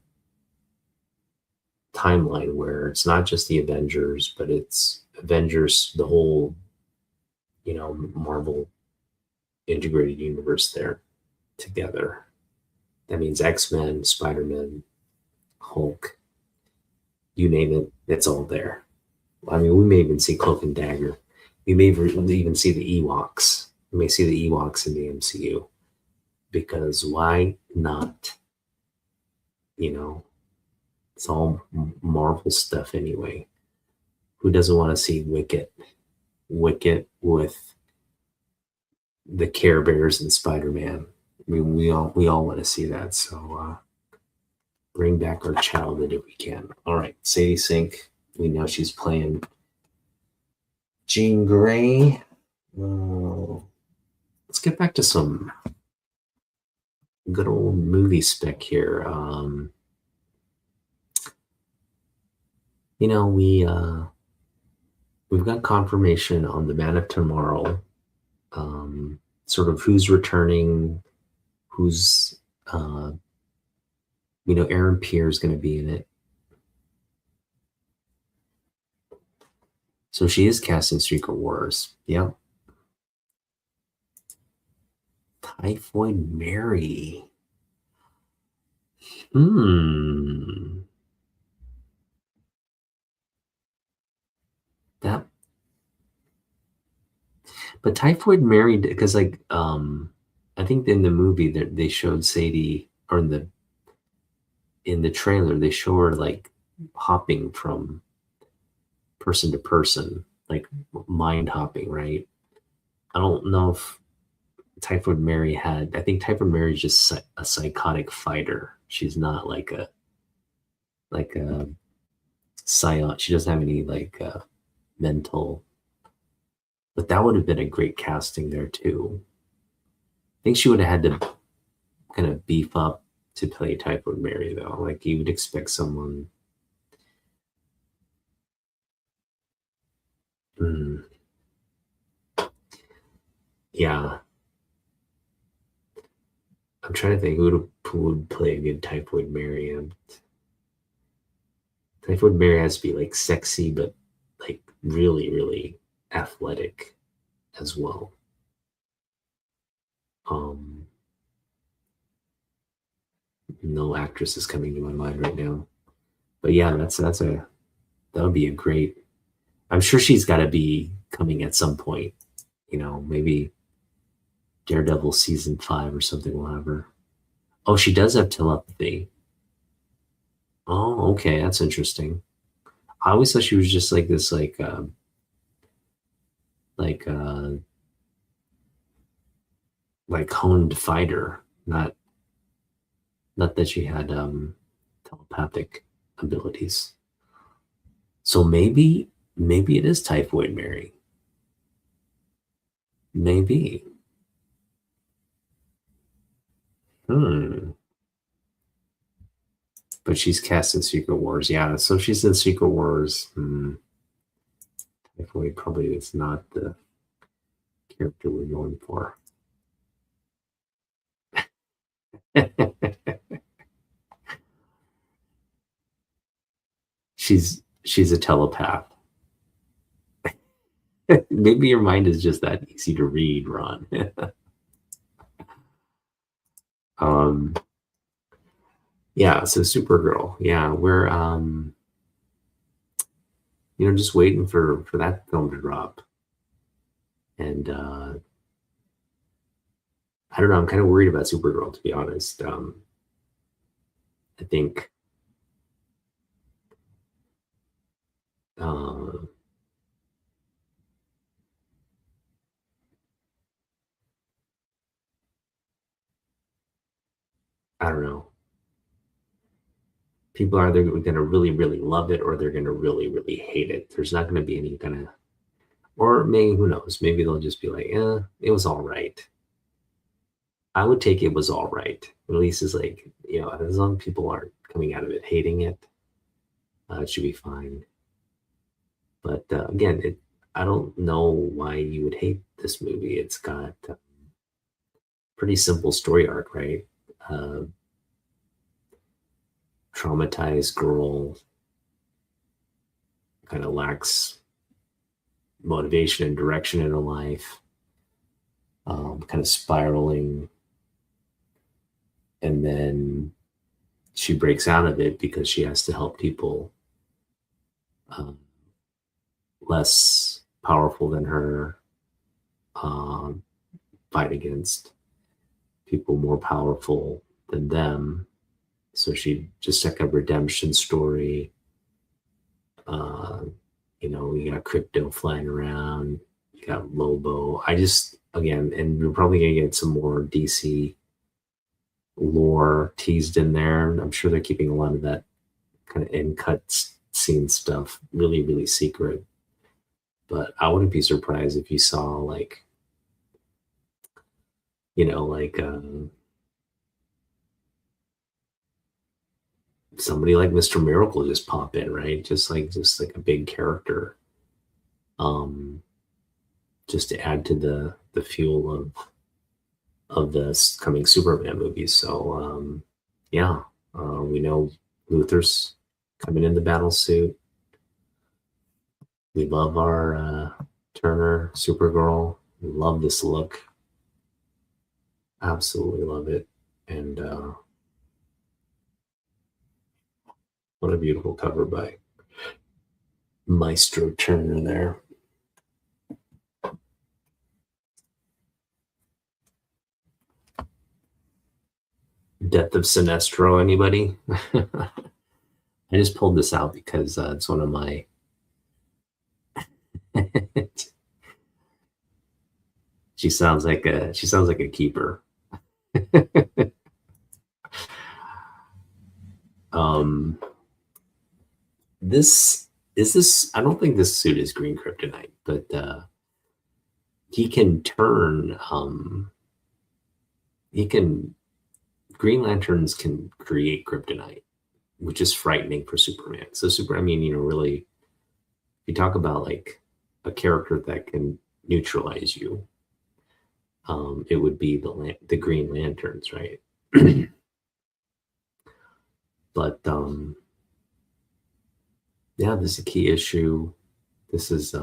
timeline where it's not just the Avengers, but it's Avengers, the whole, Marvel integrated universe there together. That means X-Men, Spider-Man, Hulk, you name it, it's all there. I mean, we may even see Cloak and Dagger. We may even see the Ewoks. We may see the Ewoks in the MCU. Because why not, It's all Marvel stuff anyway. Who doesn't want to see Wicket with the Care Bears and Spider-Man? I mean, we all want to see that. So bring back our childhood if we can. All right, Sadie Sink. We know she's playing Jean Grey. Let's get back to some good old movie spec here. We've got confirmation on the Man of Tomorrow. Sort of who's returning, who's Aaron Pierre is going to be in it. So she is cast in Secret Wars. Yep. Typhoid Mary. That, but Typhoid Mary, because I think in the movie that they showed Sadie, or in the trailer they show her like hopping from person to person, like mind hopping, right? I don't know if Typhoid Mary had. I think Typhoid Mary is just a psychotic fighter. She's not like a psyop. She doesn't have any mental. But that would have been a great casting there too. I think she would have had to kind of beef up to play Typhoid Mary though. Like you would expect someone. Yeah. I'm trying to think who would play a good Typhoid Mary. And Typhoid Mary has to be like sexy, but like really, really athletic as well. No actress is coming to my mind right now, but yeah, that would be a great. I'm sure she's got to be coming at some point. Maybe Daredevil season 5 or something will have her. Oh, she does have telepathy. Oh, okay, that's interesting. I always thought she was just like this, like honed fighter, not that she had telepathic abilities. So maybe it is Typhoid Mary. Maybe. But she's cast in Secret Wars. Yeah, so she's in Secret Wars. Typhoid probably is not the character we're going for. she's a telepath. Maybe your mind is just that easy to read, Ron. Yeah, so Supergirl. Yeah, we're just waiting for that film to drop. And I don't know, I'm kind of worried about Supergirl, to be honest. I think I don't know. People are either going to really, really love it or they're going to really, really hate it. There's not going to be any kind of, or maybe, who knows? Maybe they'll just be like, it was all right. I would take it was all right. At least it's like, as long as people aren't coming out of it hating it, it should be fine. But again, I don't know why you would hate this movie. It's got pretty simple story arc, right? Traumatized girl kind of lacks motivation and direction in her life, kind of spiraling, and then she breaks out of it because she has to help people less powerful than her fight against people more powerful than them. So she just like a redemption story. Uh, you got Crypto flying around, you got Lobo. I just, again, and we're probably gonna get some more DC lore teased in there. I'm sure they're keeping a lot of that kind of in cut scene stuff really, really secret. But I wouldn't be surprised if you saw like, like somebody like Mr. Miracle just pop in, right? Just like a big character, um, just to add to the fuel of the coming Superman movies. So yeah, we know Luther's coming in the battle suit. We love our Turner Supergirl. We love this look. Absolutely love it. And what a beautiful cover by Maestro Turner there. Death of Sinestro, anybody? I just pulled this out because it's one of my she sounds like a keeper. um this I don't think this suit is green kryptonite, but he can turn he can Green Lanterns can create kryptonite, which is frightening for Superman. So I mean, really, if you talk about like a character that can neutralize you, it would be the Green Lanterns, right? But yeah, this is a key issue. This is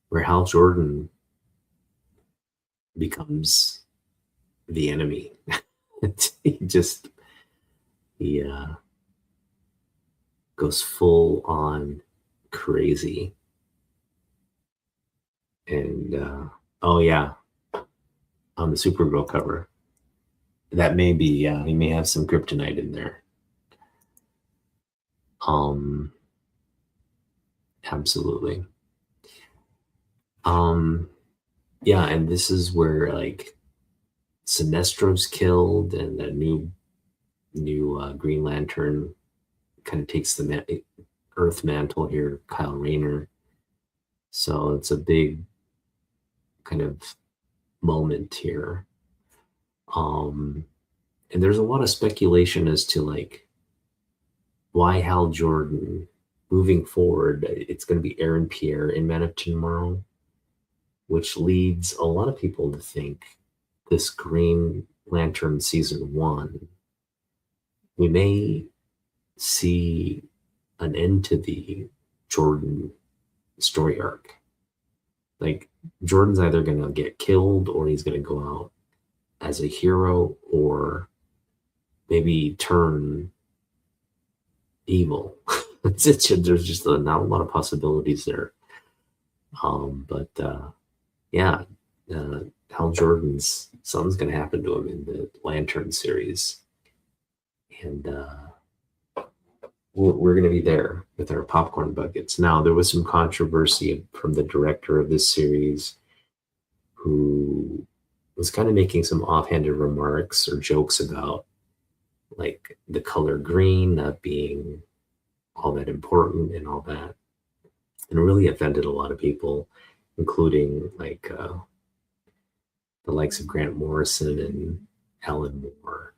where Hal Jordan becomes the enemy. he goes full on crazy. And oh yeah, on the Supergirl cover, that may be he may have some kryptonite in there. Absolutely. Yeah, and this is where like Sinestro's killed, and the new Green Lantern kind of takes the Earth mantle here, Kyle Rayner. So it's a big kind of moment here. And there's a lot of speculation as to like why Hal Jordan moving forward. It's going to be Aaron Pierre in Man of Tomorrow, which leads a lot of people to think this Green Lantern season 1, we may see an end to the Jordan story arc. Like Jordan's either going to get killed or he's going to go out as a hero, or maybe turn evil. There's just not a lot of possibilities there. But yeah, Hal Jordan's something's going to happen to him in the Lantern series, and we're going to be there with our popcorn buckets. Now, there was some controversy from the director of this series, who was kind of making some offhanded remarks or jokes about like the color green not being all that important and all that, and really offended a lot of people, including like the likes of Grant Morrison and Alan Moore.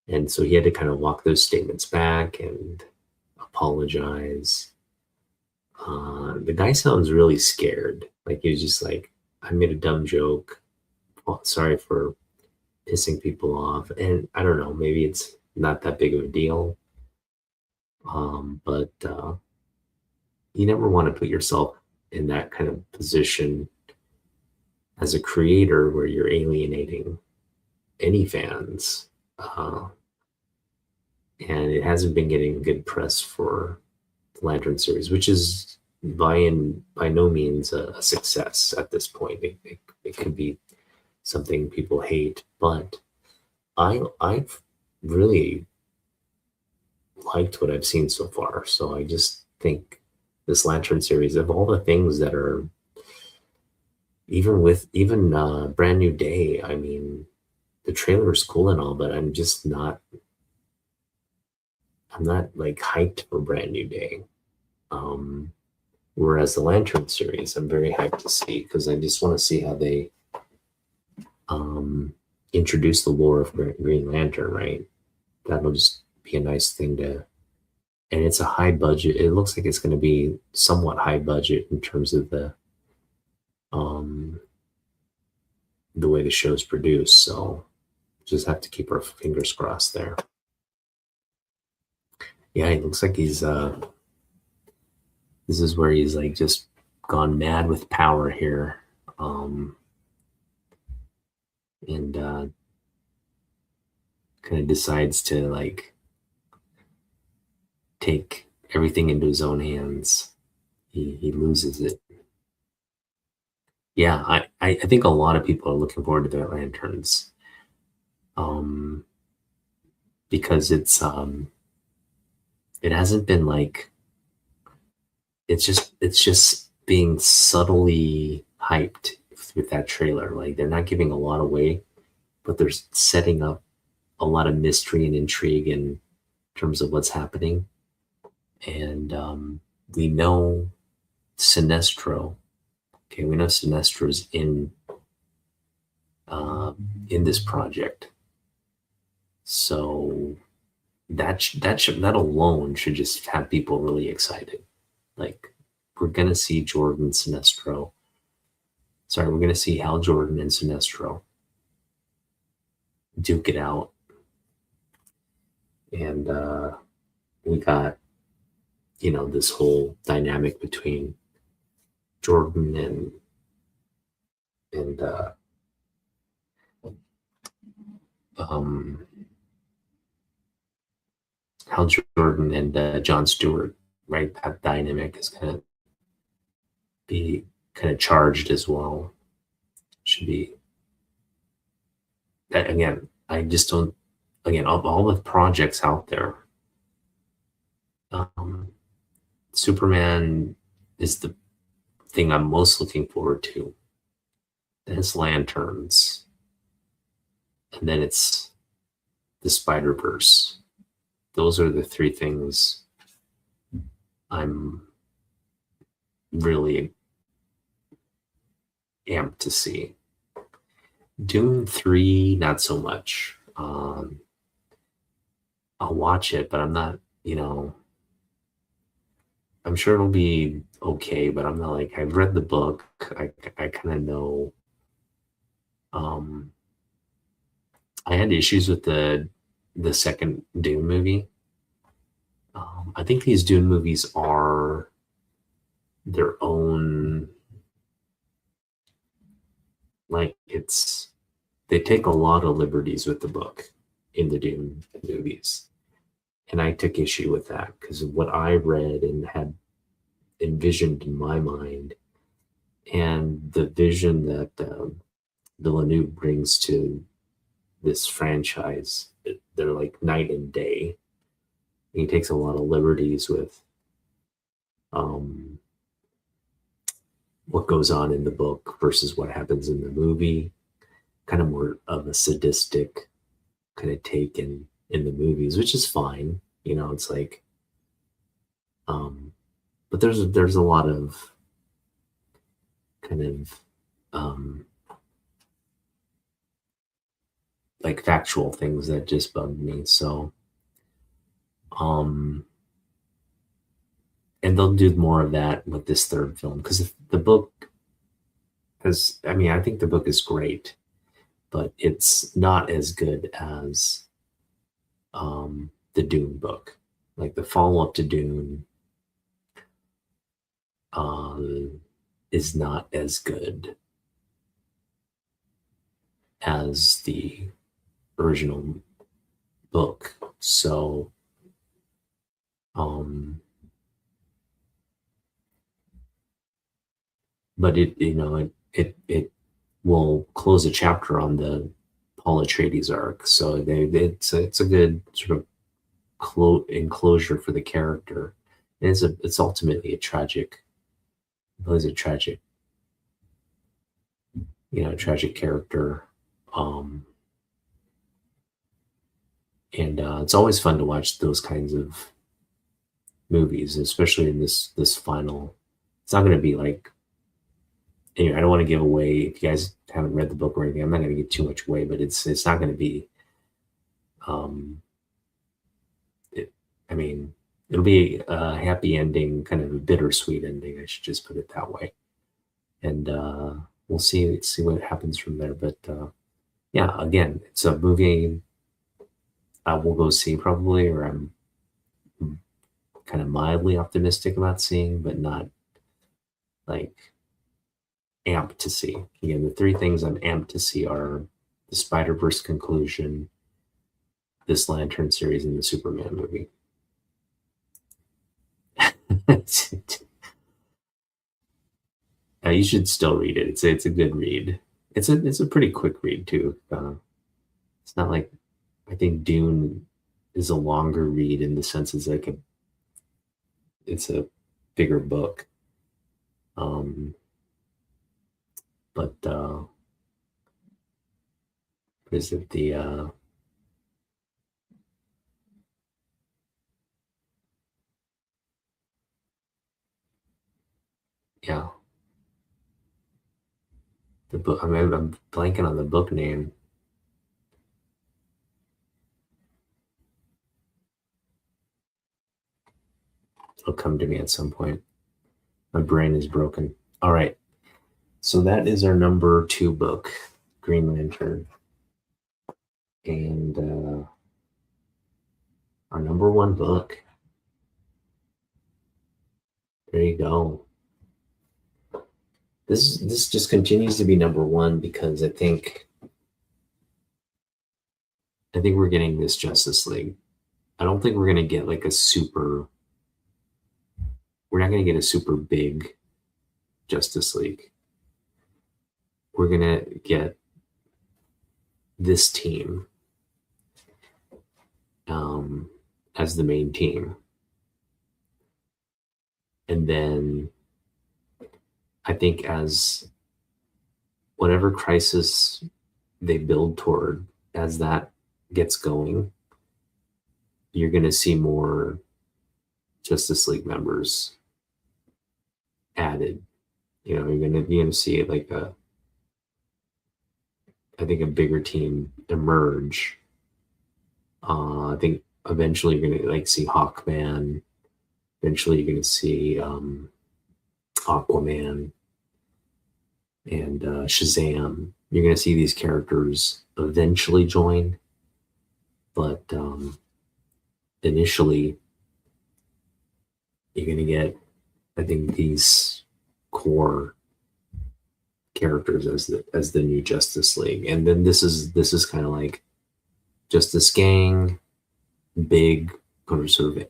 And so he had to kind of walk those statements back and apologize. The guy sounds really scared. Like he was just like, I made a dumb joke. Sorry for pissing people off. And I don't know, maybe it's not that big of a deal. But you never want to put yourself in that kind of position as a creator where you're alienating any fans. And it hasn't been getting good press for the Lantern series, which is by no means a success at this point. It could be something people hate, but I really liked what I've seen so far. So I just think this Lantern series, of all the things that are, even Brand New Day, I mean, the trailer is cool and all, but I'm not like hyped for Brand New Day. Um, Whereas the Lantern series, I'm very hyped to see because I just want to see how they um, introduce the lore of Green Lantern, right? That'll just be a nice thing to, and it's a high budget. It looks like it's going to be somewhat high budget in terms of um, the way the show's produced. So just have to keep our fingers crossed there. Yeah, it looks like this is where he's like just gone mad with power here. Um, and kind of decides to like take everything into his own hands. He loses it. Yeah, I think a lot of people are looking forward to their lanterns. Um, because it hasn't been like it's just being subtly hyped with that trailer. Like they're not giving a lot away, but they're setting up a lot of mystery and intrigue in terms of what's happening. And we know Sinestro. Okay, we know Sinestro's uh, in this project, so that alone should just have people really excited. Like we're gonna see Jordan Sinestro. Sorry, we're gonna see Hal Jordan and Sinestro duke it out, and we got this whole dynamic between Jordan and um, Hal Jordan and John Stewart, right? That dynamic is gonna be kind of charged as well. Should be again. I just don't. Again, of all the projects out there, um, Superman is the thing I'm most looking forward to. Then it's Lanterns, and then it's the Spider Verse. Those are the three things I'm really amped to see. Dune 3, not so much. I'll watch it, but I'm not, I'm sure it'll be okay, but I'm not like, I've read the book. I kind of know. Um, I had issues with the second Dune movie. I think these Dune movies are their own, like, they take a lot of liberties with the book in the Dune movies. And I took issue with that because of what I read and had envisioned in my mind and the vision that Villeneuve brings to this franchise. They're like night and day. He takes a lot of liberties with um, what goes on in the book versus what happens in the movie. Kind of more of a sadistic kind of take in the movies, which is fine. It's like, um, but there's a lot of kind of like factual things that just bug me. So, um, and they'll do more of that with this third film because the book has, I mean, I think the book is great, but it's not as good as the Dune book. Like the follow up to Dune is not as good as the original book. So, but it will close a chapter on the Paul Atreides arc. So it's a good sort of enclosure for the character. And it's ultimately a tragic, it was a tragic, tragic character. Um, and it's always fun to watch those kinds of movies, especially in this final. It's not going to be like, anyway, I don't want to give away, if you guys haven't read the book or anything, I'm not going to give too much away, but it's not going to be, um, I mean, it'll be a happy ending, kind of a bittersweet ending. I should just put it that way. And we'll see what happens from there. But yeah, again, it's a movie I will go see probably, or I'm kind of mildly optimistic about seeing, but not like amped to see. Again, the three things I'm amped to see are the Spider-Verse conclusion, this Lantern series, and the Superman movie. You should still read it. It's a good read. It's a pretty quick read too. It's not like, I think Dune is a longer read in the sense it's a bigger book. But is it the yeah, the book? I mean, I'm blanking on the book name. It'll come to me at some point. My brain is broken. All right. So that is our number 2 book, Green Lantern. And our number 1 book. There you go. This just continues to be number 1 because I think we're getting this Justice League. I don't think we're gonna get like we're not gonna get a super big Justice League. We're gonna get this team as the main team. And then I think as whatever crisis they build toward, as that gets going, you're going to see more Justice League members added. You're going to see like I think a bigger team emerge. I think eventually you're going to like see Hawkman. Eventually you're going to see Aquaman and Shazam. You're going to see these characters eventually join, but initially you're going to get, I think, these core characters as the new Justice League. And then this is kind of like Justice Gang, big sort of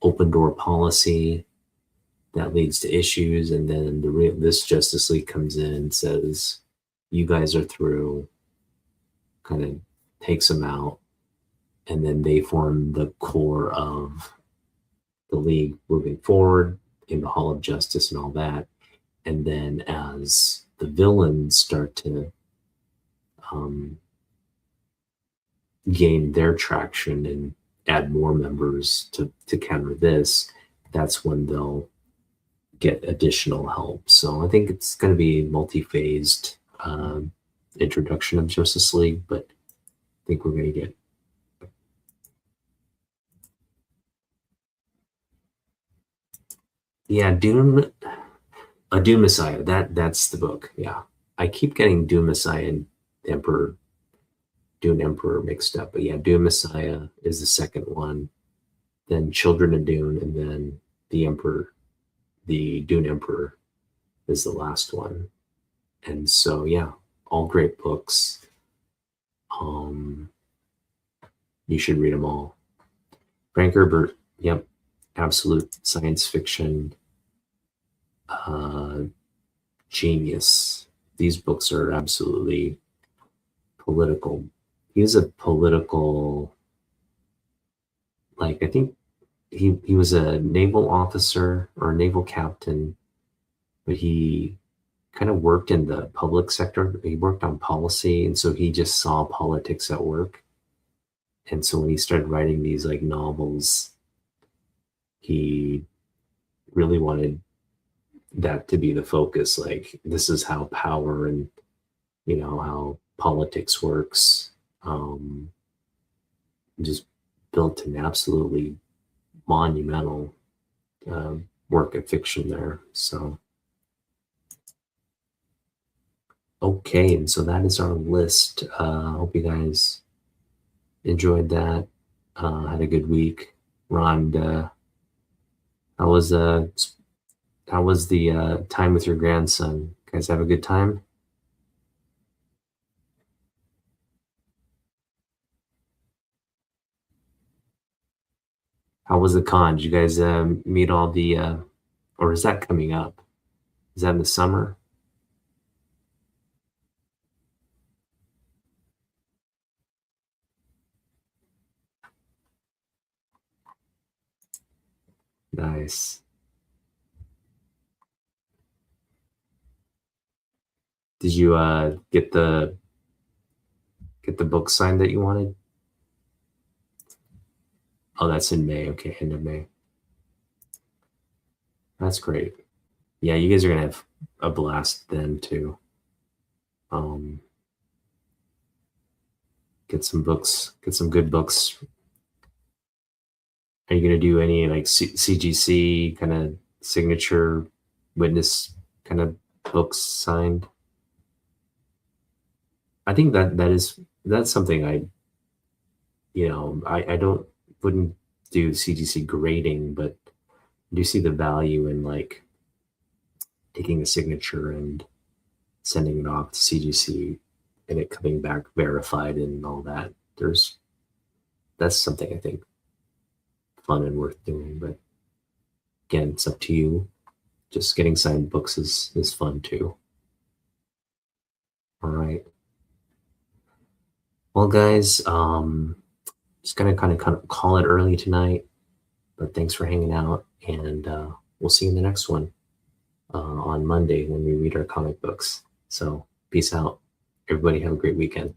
open door policy that leads to issues, and then this Justice League comes in and says, you guys are through, kind of takes them out, and then they form the core of the league moving forward in the Hall of Justice and all that. And then as the villains start to gain their traction and add more members to counter this, that's when they'll get additional help. So I think it's going to be multi-phased introduction of Justice League, but I think we're going to get Doom Messiah. That's the book. Yeah, I keep getting Doom Messiah and Dune Emperor mixed up, but yeah, Doom Messiah is the second one, then Children of Dune, and then the Dune Emperor is the last one. And so yeah, all great books. You should read them all. Frank Herbert, yep, absolute science fiction genius. These books are absolutely political he was a political, like I think he was a naval officer or a naval captain, but he kind of worked in the public sector. He worked on policy, and so he just saw politics at work. And so when he started writing these like novels, he really wanted that to be the focus. Like this is how power and how politics works. Just built an absolutely monumental work of fiction there. So okay, and so that is our list. Hope you guys enjoyed that. Had a good week. Ron, how was the time with your grandson? You guys have a good time? How was the con? Did you guys meet all the or is that coming up? Is that in the summer? Nice. Did you get the book signed that you wanted? Oh, that's in May. Okay, end of May. That's great. Yeah, you guys are gonna have a blast then too. Um, get some books, get some good books. Are you gonna do any like CGC kind of signature witness kind of books signed? I think that's something I don't wouldn't do CGC grading, but do see the value in like taking a signature and sending it off to CGC and it coming back verified and all that. That's something I think fun and worth doing. But again, it's up to you. Just getting signed books is fun too. All right. Well, guys, just gonna kind of call it early tonight. But thanks for hanging out, and we'll see you in the next one on Monday when we read our comic books. So peace out, everybody. Have a great weekend.